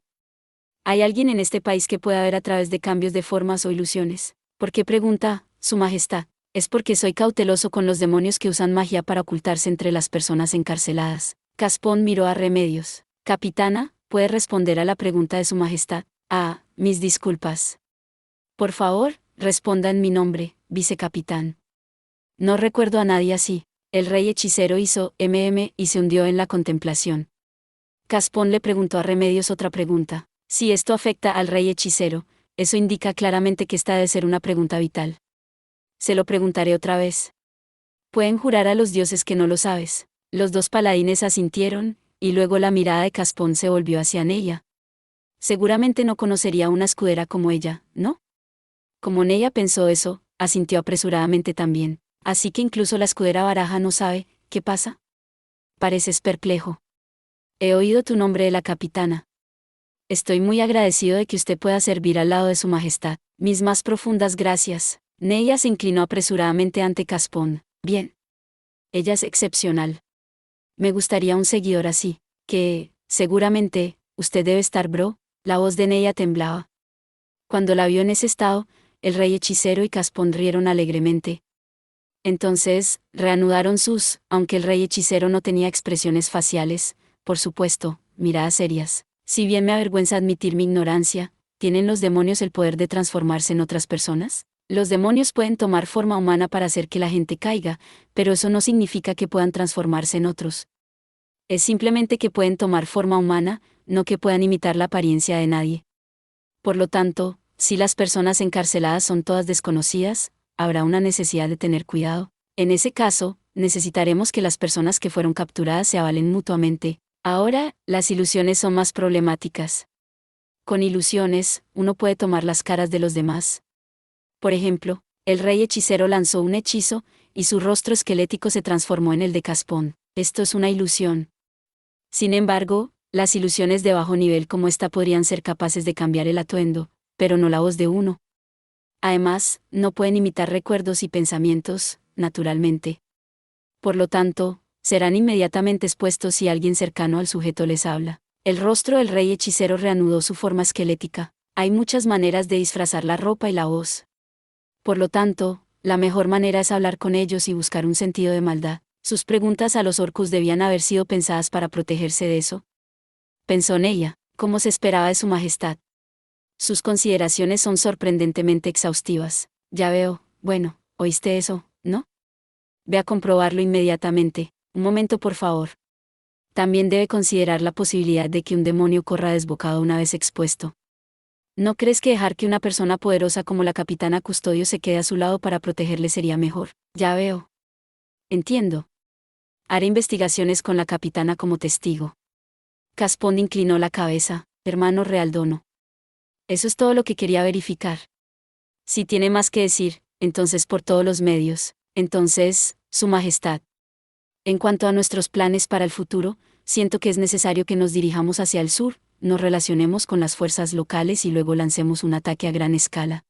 ¿Hay alguien en este país que pueda ver a través de cambios de formas o ilusiones? ¿Por qué pregunta, Su Majestad? Es porque soy cauteloso con los demonios que usan magia para ocultarse entre las personas encarceladas. Caspón miró a Remedios. Capitana, ¿puede responder a la pregunta de Su Majestad? Mis disculpas. Por favor, responda en mi nombre, vicecapitán. No recuerdo a nadie así. El rey hechicero hizo y se hundió en la contemplación. Caspón le preguntó a Remedios otra pregunta. Si esto afecta al rey hechicero, eso indica claramente que esta debe ser una pregunta vital. Se lo preguntaré otra vez. Pueden jurar a los dioses que no lo sabes. Los dos paladines asintieron, y luego la mirada de Caspón se volvió hacia Neya. Seguramente no conocería una escudera como ella, ¿no? Como Neya pensó eso, asintió apresuradamente también. Así que incluso la escudera Baraja no sabe, ¿qué pasa? Pareces perplejo. He oído tu nombre de la capitana. Estoy muy agradecido de que usted pueda servir al lado de su majestad. Mis más profundas gracias. Neya se inclinó apresuradamente ante Caspón. Bien. Ella es excepcional. Me gustaría un seguidor así. Seguramente, usted debe estar La voz de Neya temblaba. Cuando la vio en ese estado, el rey hechicero y Caspón rieron alegremente. Entonces, reanudaron aunque el rey hechicero no tenía expresiones faciales, por supuesto, miradas serias. Si bien me avergüenza admitir mi ignorancia, ¿tienen los demonios el poder de transformarse en otras personas? Los demonios pueden tomar forma humana para hacer que la gente caiga, pero eso no significa que puedan transformarse en otros. Es simplemente que pueden tomar forma humana, no que puedan imitar la apariencia de nadie. Por lo tanto, si las personas encarceladas son todas desconocidas, habrá una necesidad de tener cuidado. En ese caso, necesitaremos que las personas que fueron capturadas se avalen mutuamente. Ahora, las ilusiones son más problemáticas. Con ilusiones, uno puede tomar las caras de los demás. Por ejemplo, el rey hechicero lanzó un hechizo, y su rostro esquelético se transformó en el de Caspón. Esto es una ilusión. Sin embargo, las ilusiones de bajo nivel como esta podrían ser capaces de cambiar el atuendo, pero no la voz de uno. Además, no pueden imitar recuerdos y pensamientos, naturalmente. Por lo tanto, serán inmediatamente expuestos si alguien cercano al sujeto les habla. El rostro del rey hechicero reanudó su forma esquelética. Hay muchas maneras de disfrazar la ropa y la voz. Por lo tanto, la mejor manera es hablar con ellos y buscar un sentido de maldad. Sus preguntas a los orcos debían haber sido pensadas para protegerse de eso. Pensó en ella, como se esperaba de su majestad. Sus consideraciones son sorprendentemente exhaustivas. Ya veo, bueno, ¿oíste eso, no? Ve a comprobarlo inmediatamente. Un momento, por favor. También debe considerar la posibilidad de que un demonio corra desbocado una vez expuesto. ¿No crees que dejar que una persona poderosa como la capitana Custodio se quede a su lado para protegerle sería mejor? Ya veo. Entiendo. Haré investigaciones con la capitana como testigo. Caspón inclinó la cabeza. Hermano Real Dono. Eso es todo lo que quería verificar. Si tiene más que decir, entonces por todos los medios. Entonces, Su Majestad. En cuanto a nuestros planes para el futuro, siento que es necesario que nos dirijamos hacia el sur, nos relacionemos con las fuerzas locales y luego lancemos un ataque a gran escala.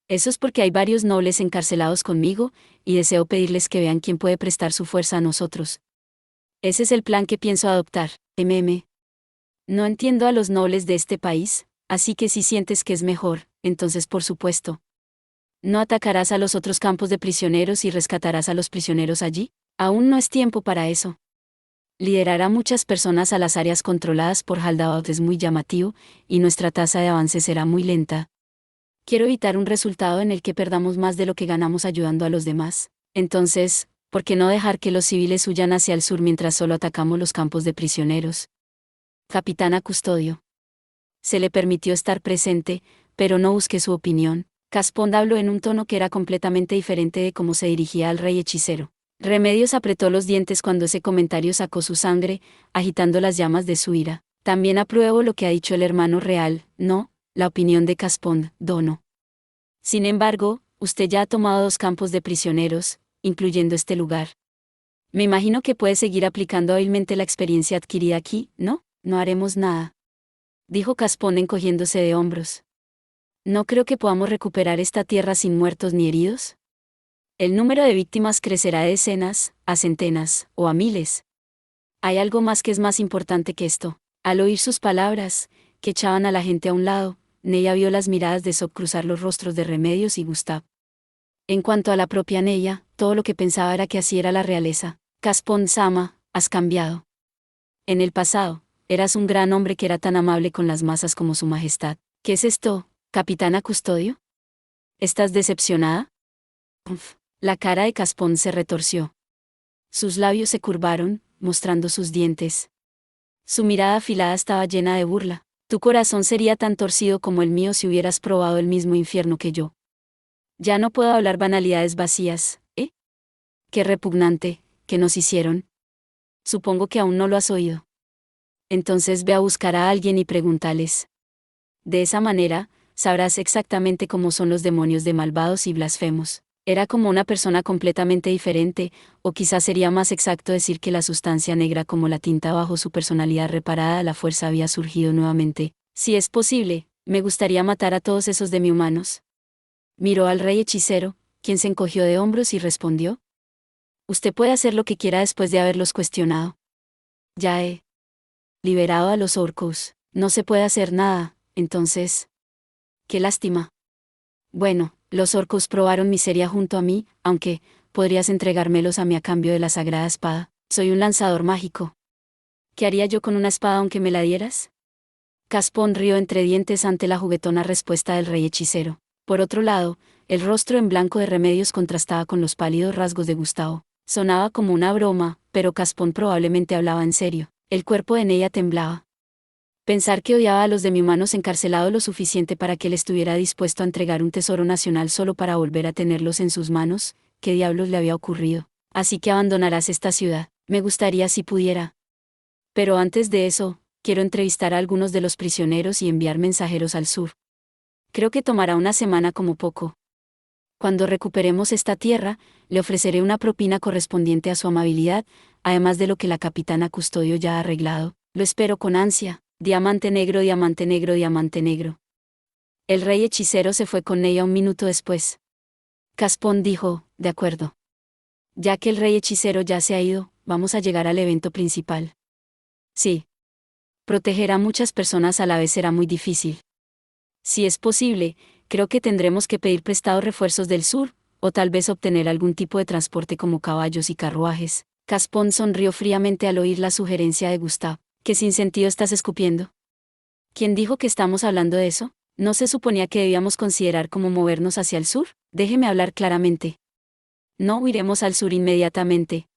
Eso es porque hay varios nobles encarcelados conmigo, y deseo pedirles que vean quién puede prestar su fuerza a nosotros. Ese es el plan que pienso adoptar, MM. No entiendo a los nobles de este país, así que si sientes que es mejor, entonces por supuesto. ¿No atacarás a los otros campos de prisioneros y rescatarás a los prisioneros allí? Aún no es tiempo para eso. Liderar a muchas personas a las áreas controladas por Haldabaoth es muy llamativo, y nuestra tasa de avance será muy lenta. Quiero evitar un resultado en el que perdamos más de lo que ganamos ayudando a los demás. Entonces, ¿por qué no dejar que los civiles huyan hacia el sur mientras solo atacamos los campos de prisioneros? Capitana Custodio. Se le permitió estar presente, pero no busqué su opinión. Caspón habló en un tono que era completamente diferente de cómo se dirigía al rey hechicero. Remedios apretó los dientes cuando ese comentario sacó su sangre, agitando las llamas de su ira. También apruebo lo que ha dicho el hermano real, no, la opinión de Caspón, Dono. Sin embargo, usted ya ha tomado 2 campos de prisioneros, incluyendo este lugar. Me imagino que puede seguir aplicando hábilmente la experiencia adquirida aquí, ¿no? No haremos nada. Dijo Caspón encogiéndose de hombros. ¿No creo que podamos recuperar esta tierra sin muertos ni heridos? El número de víctimas crecerá de decenas, a centenas, o a miles. Hay algo más que es más importante que esto. Al oír sus palabras, que echaban a la gente a un lado, Neya vio las miradas de Sob cruzar los rostros de Remedios y Gustav. En cuanto a la propia Neya, todo lo que pensaba era que así era la realeza. Caspón Sama, has cambiado. En el pasado, eras un gran hombre que era tan amable con las masas como su majestad. ¿Qué es esto, capitana Custodio? ¿Estás decepcionada? Uf. La cara de Caspón se retorció. Sus labios se curvaron, mostrando sus dientes. Su mirada afilada estaba llena de burla. Tu corazón sería tan torcido como el mío si hubieras probado el mismo infierno que yo. Ya no puedo hablar banalidades vacías, ¿eh? Qué repugnante, ¿qué nos hicieron? Supongo que aún no lo has oído. Entonces ve a buscar a alguien y pregúntales. De esa manera, sabrás exactamente cómo son los demonios de malvados y blasfemos. Era como una persona completamente diferente, o quizás sería más exacto decir que la sustancia negra como la tinta bajo su personalidad reparada a la fuerza había surgido nuevamente. Si es posible, me gustaría matar a todos esos demi-humanos. Miró al rey hechicero, quien se encogió de hombros y respondió. Usted puede hacer lo que quiera después de haberlos cuestionado. Ya he liberado a los orcos. No se puede hacer nada, entonces. Qué lástima. Bueno, los orcos probaron miseria junto a mí, aunque, podrías entregármelos a mí a cambio de la sagrada espada. Soy un lanzador mágico. ¿Qué haría yo con una espada aunque me la dieras? Caspón rió entre dientes ante la juguetona respuesta del rey hechicero. Por otro lado, el rostro en blanco de Remedios contrastaba con los pálidos rasgos de Gustavo. Sonaba como una broma, pero Caspón probablemente hablaba en serio. El cuerpo de Neya temblaba. Pensar que odiaba a los demi-humanos encarcelados lo suficiente para que él estuviera dispuesto a entregar un tesoro nacional solo para volver a tenerlos en sus manos, ¿qué diablos le había ocurrido? Así que abandonarás esta ciudad, me gustaría si pudiera. Pero antes de eso, Quiero entrevistar a algunos de los prisioneros y enviar mensajeros al sur. Creo que tomará una semana como poco. Cuando recuperemos esta tierra, le ofreceré una propina correspondiente a su amabilidad, además de lo que la capitana Custodio ya ha arreglado. Lo espero con ansia. Diamante negro, diamante negro, diamante negro. El rey hechicero se fue con ella un minuto después. Caspón dijo, de acuerdo. Ya que el rey hechicero ya se ha ido, vamos a llegar al evento principal. Sí. Proteger a muchas personas a la vez será muy difícil. Si es posible, creo que tendremos que pedir prestados refuerzos del sur, o tal vez obtener algún tipo de transporte como caballos y carruajes. Caspón sonrió fríamente al oír la sugerencia de Gustav. ¿Qué sin sentido estás escupiendo? ¿Quién dijo que estamos hablando de eso? ¿No se suponía que debíamos considerar cómo movernos hacia el sur? Déjeme hablar claramente. No huiremos al sur inmediatamente.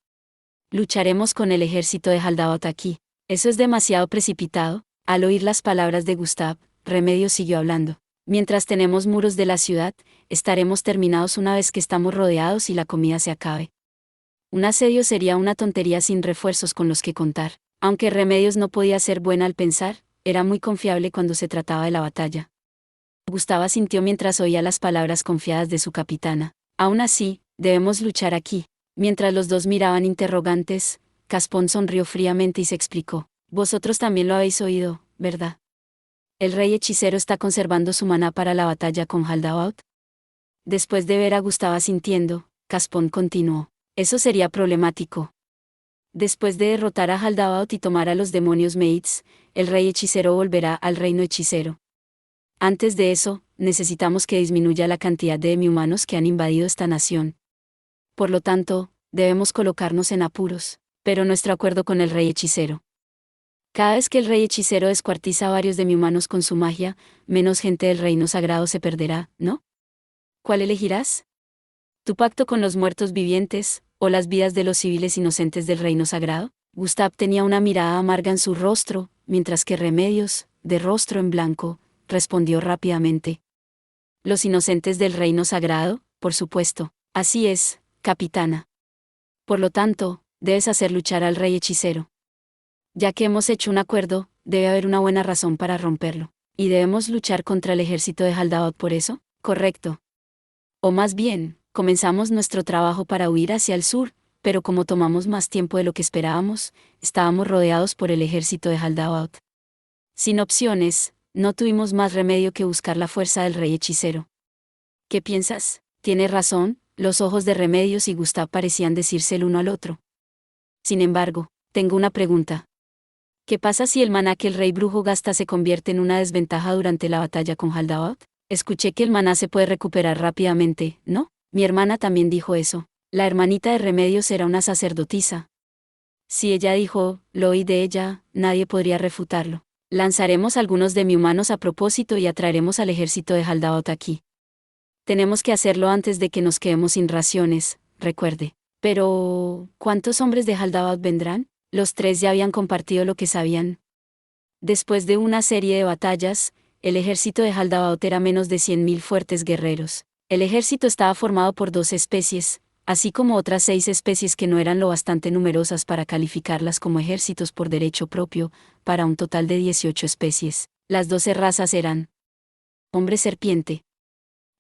Lucharemos con el ejército de Haldaot aquí. Eso es demasiado precipitado. Al oír las palabras de Gustav, Remedios siguió hablando. Mientras tenemos muros de la ciudad, estaremos terminados una vez que estamos rodeados y la comida se acabe. Un asedio sería una tontería sin refuerzos con los que contar. Aunque Remedios no podía ser buena al pensar, era muy confiable cuando se trataba de la batalla. Gustav sintió mientras oía las palabras confiadas de su capitana. Aún así, debemos luchar aquí. Mientras los dos miraban interrogantes, Caspón sonrió fríamente y se explicó. Vosotros también lo habéis oído, ¿verdad? El rey hechicero está conservando su maná para la batalla con Haldabaut. Después de ver a Gustav sintiendo, Caspón continuó. Eso sería problemático. Después de derrotar a Haldabaut y tomar a los demonios Maids, el rey hechicero volverá al reino hechicero. Antes de eso, necesitamos que disminuya la cantidad de demi-humanos que han invadido esta nación. Por lo tanto, debemos colocarnos en apuros, pero nuestro acuerdo con el rey hechicero. Cada vez que el rey hechicero descuartiza a varios demi-humanos con su magia, menos gente del reino sagrado se perderá, ¿no? ¿Cuál elegirás? ¿Tu pacto con los muertos vivientes, o las vidas de los civiles inocentes del reino sagrado? Gustav tenía una mirada amarga en su rostro, mientras que Remedios, de rostro en blanco, respondió rápidamente. Los inocentes del reino sagrado, por supuesto. Así es, capitana. Por lo tanto, debes hacer luchar al rey hechicero. Ya que hemos hecho un acuerdo, debe haber una buena razón para romperlo. ¿Y debemos luchar contra el ejército de Haldaot por eso? Correcto. O más bien, comenzamos nuestro trabajo para huir hacia el sur, pero como tomamos más tiempo de lo que esperábamos, estábamos rodeados por el ejército de Haldaot. Sin opciones, no tuvimos más remedio que buscar la fuerza del rey hechicero. ¿Qué piensas? Tienes razón, los ojos de Remedios y Gustav parecían decirse el uno al otro. Sin embargo, tengo una pregunta. ¿Qué pasa si el maná que el rey brujo gasta se convierte en una desventaja durante la batalla con Haldaot? Escuché que el maná se puede recuperar rápidamente, ¿no? Mi hermana también dijo eso. La hermanita de Remedios era una sacerdotisa. Si ella dijo, lo oí de ella, nadie podría refutarlo. Lanzaremos algunos demi-humanos a propósito y atraeremos al ejército de Haldaot aquí. Tenemos que hacerlo antes de que nos quedemos sin raciones, recuerde. Pero, ¿cuántos hombres de Haldaot vendrán? Los tres ya habían compartido lo que sabían. Después de una serie de batallas, el ejército de Haldaot era menos de 100.000 fuertes guerreros. El ejército estaba formado por 2 especies, así como otras 6 especies que no eran lo bastante numerosas para calificarlas como ejércitos por derecho propio, para un total de 18 especies. Las 12 razas eran: hombre serpiente,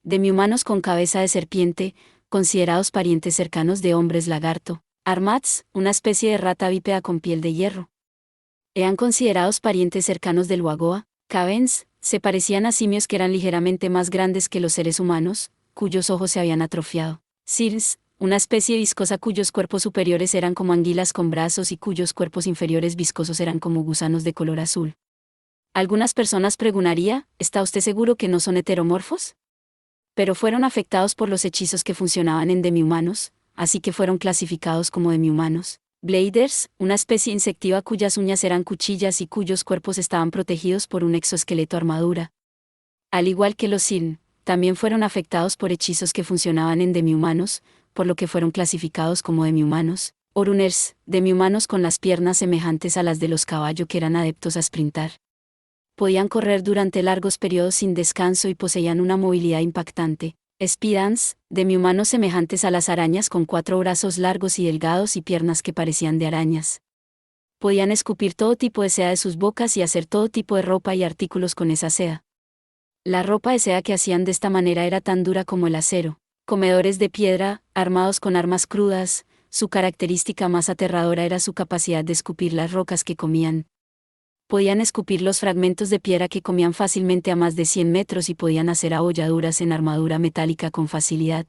demi-humanos con cabeza de serpiente, considerados parientes cercanos de hombres lagarto; Armats, una especie de rata bípeda con piel de hierro. Eran considerados parientes cercanos del Wagoa; Cavens, se parecían a simios que eran ligeramente más grandes que los seres humanos, cuyos ojos se habían atrofiado. Sirns, una especie viscosa cuyos cuerpos superiores eran como anguilas con brazos y cuyos cuerpos inferiores viscosos eran como gusanos de color azul. Algunas personas preguntarían, ¿está usted seguro que no son heteromorfos? Pero fueron afectados por los hechizos que funcionaban en demi-humanos, así que fueron clasificados como demi-humanos. Bladers, una especie insectiva cuyas uñas eran cuchillas y cuyos cuerpos estaban protegidos por un exoesqueleto armadura. Al igual que los Sirn, también fueron afectados por hechizos que funcionaban en demi-humanos, por lo que fueron clasificados como demi-humanos. Oruners, demi-humanos con las piernas semejantes a las de los caballos que eran adeptos a sprintar. Podían correr durante largos periodos sin descanso y poseían una movilidad impactante. Spidans, demi-humanos semejantes a las arañas con 4 brazos largos y delgados y piernas que parecían de arañas. Podían escupir todo tipo de seda de sus bocas y hacer todo tipo de ropa y artículos con esa seda. La ropa de seda que hacían de esta manera era tan dura como el acero. Comedores de piedra, armados con armas crudas, su característica más aterradora era su capacidad de escupir las rocas que comían. Podían escupir los fragmentos de piedra que comían fácilmente a más de 100 metros y podían hacer abolladuras en armadura metálica con facilidad.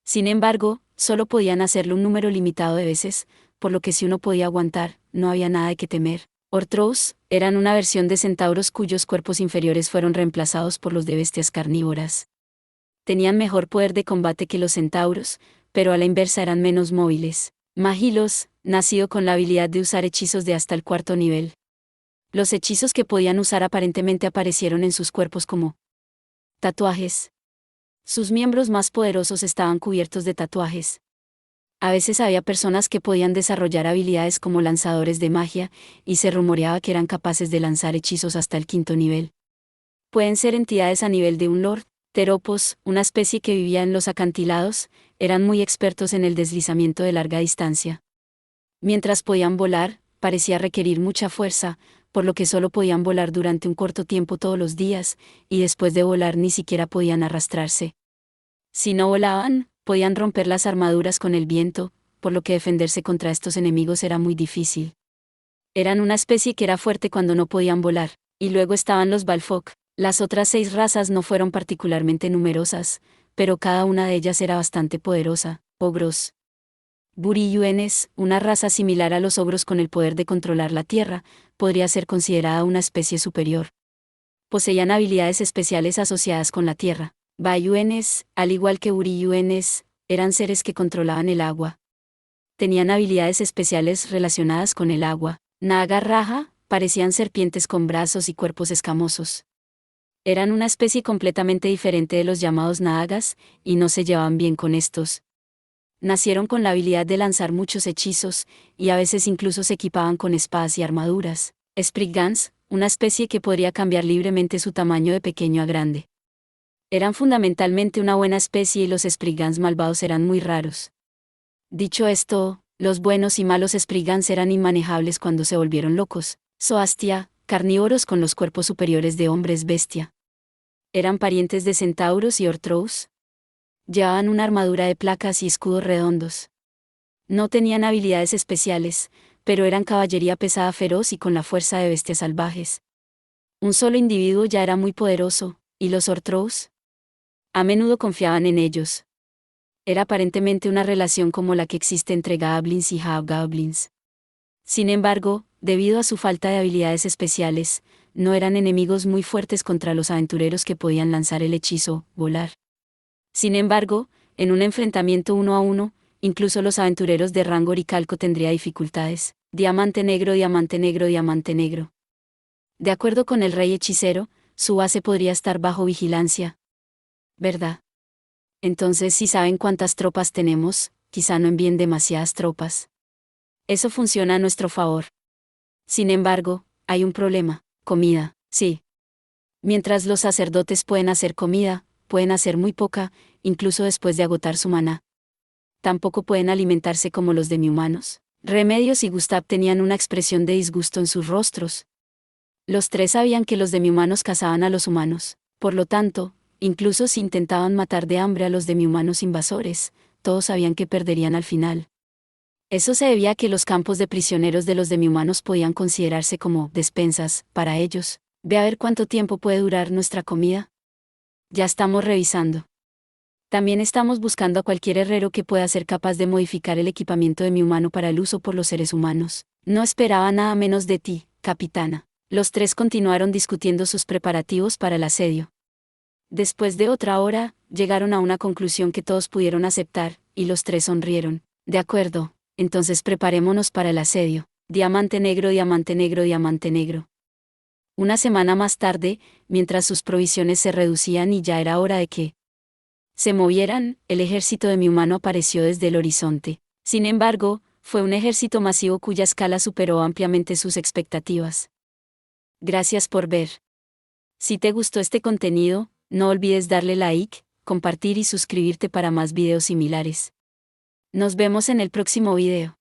Sin embargo, solo podían hacerlo un número limitado de veces, por lo que si uno podía aguantar, no había nada de qué temer. Orthros eran una versión de centauros cuyos cuerpos inferiores fueron reemplazados por los de bestias carnívoras. Tenían mejor poder de combate que los centauros, pero a la inversa eran menos móviles. Magilos, nacido con la habilidad de usar hechizos de hasta el 4.º nivel. Los hechizos que podían usar aparentemente aparecieron en sus cuerpos como tatuajes. Sus miembros más poderosos estaban cubiertos de tatuajes. A veces había personas que podían desarrollar habilidades como lanzadores de magia, y se rumoreaba que eran capaces de lanzar hechizos hasta el 5.º nivel. Pueden ser entidades a nivel de un lord. Teropos, una especie que vivía en los acantilados, eran muy expertos en el deslizamiento de larga distancia. Mientras podían volar, parecía requerir mucha fuerza, por lo que solo podían volar durante un corto tiempo todos los días, y después de volar ni siquiera podían arrastrarse. Si no volaban, podían romper las armaduras con el viento, por lo que defenderse contra estos enemigos era muy difícil. Eran una especie que era fuerte cuando no podían volar, y luego estaban los Balfok. Las otras 6 razas no fueron particularmente numerosas, pero cada una de ellas era bastante poderosa. Ogros. Buriyuenes, una raza similar a los ogros con el poder de controlar la tierra, podría ser considerada una especie superior. Poseían habilidades especiales asociadas con la tierra. Bayuenes, al igual que Buriyuenes, eran seres que controlaban el agua. Tenían habilidades especiales relacionadas con el agua. Naga Raja, parecían serpientes con brazos y cuerpos escamosos. Eran una especie completamente diferente de los llamados Naagas, y no se llevaban bien con estos. Nacieron con la habilidad de lanzar muchos hechizos, y a veces incluso se equipaban con espadas y armaduras. Spriggans, una especie que podría cambiar libremente su tamaño de pequeño a grande. Eran fundamentalmente una buena especie y los Spriggans malvados eran muy raros. Dicho esto, los buenos y malos Spriggans eran inmanejables cuando se volvieron locos. Zoastia, carnívoros con los cuerpos superiores de hombres bestia. Eran parientes de centauros y orthros. Llevaban una armadura de placas y escudos redondos. No tenían habilidades especiales, pero eran caballería pesada feroz y con la fuerza de bestias salvajes. Un solo individuo ya era muy poderoso, y los orthros a menudo confiaban en ellos. Era aparentemente una relación como la que existe entre goblins y hobgoblins. Sin embargo, debido a su falta de habilidades especiales, no eran enemigos muy fuertes contra los aventureros que podían lanzar el hechizo, volar. Sin embargo, en un enfrentamiento 1 a 1, incluso los aventureros de rango oricalco tendría dificultades. Diamante negro, diamante negro, diamante negro. De acuerdo con el rey hechicero, su base podría estar bajo vigilancia. ¿Verdad? Entonces, si saben cuántas tropas tenemos, quizá no envíen demasiadas tropas. Eso funciona a nuestro favor. Sin embargo, hay un problema. Comida, sí. Mientras los sacerdotes pueden hacer comida, pueden hacer muy poca, incluso después de agotar su maná. Tampoco pueden alimentarse como los demi-humanos. Remedios y Gustav tenían una expresión de disgusto en sus rostros. Los 3 sabían que los demi-humanos cazaban a los humanos. Por lo tanto, incluso si intentaban matar de hambre a los demi-humanos invasores, todos sabían que perderían al final. Eso se debía a que los campos de prisioneros de los demi-humanos podían considerarse como despensas para ellos. Ve a ver cuánto tiempo puede durar nuestra comida. Ya estamos revisando. También estamos buscando a cualquier herrero que pueda ser capaz de modificar el equipamiento demi-humano para el uso por los seres humanos. No esperaba nada menos de ti, capitana. Los 3 continuaron discutiendo sus preparativos para el asedio. Después de otra hora, llegaron a una conclusión que todos pudieron aceptar, y los 3 sonrieron. De acuerdo, entonces preparémonos para el asedio. Diamante negro, diamante negro, diamante negro. Una semana más tarde, mientras sus provisiones se reducían y ya era hora de que se movieran, el ejército demi-humano apareció desde el horizonte. Sin embargo, fue un ejército masivo cuya escala superó ampliamente sus expectativas. Gracias por ver. Si te gustó este contenido, no olvides darle like, compartir y suscribirte para más videos similares. Nos vemos en el próximo video.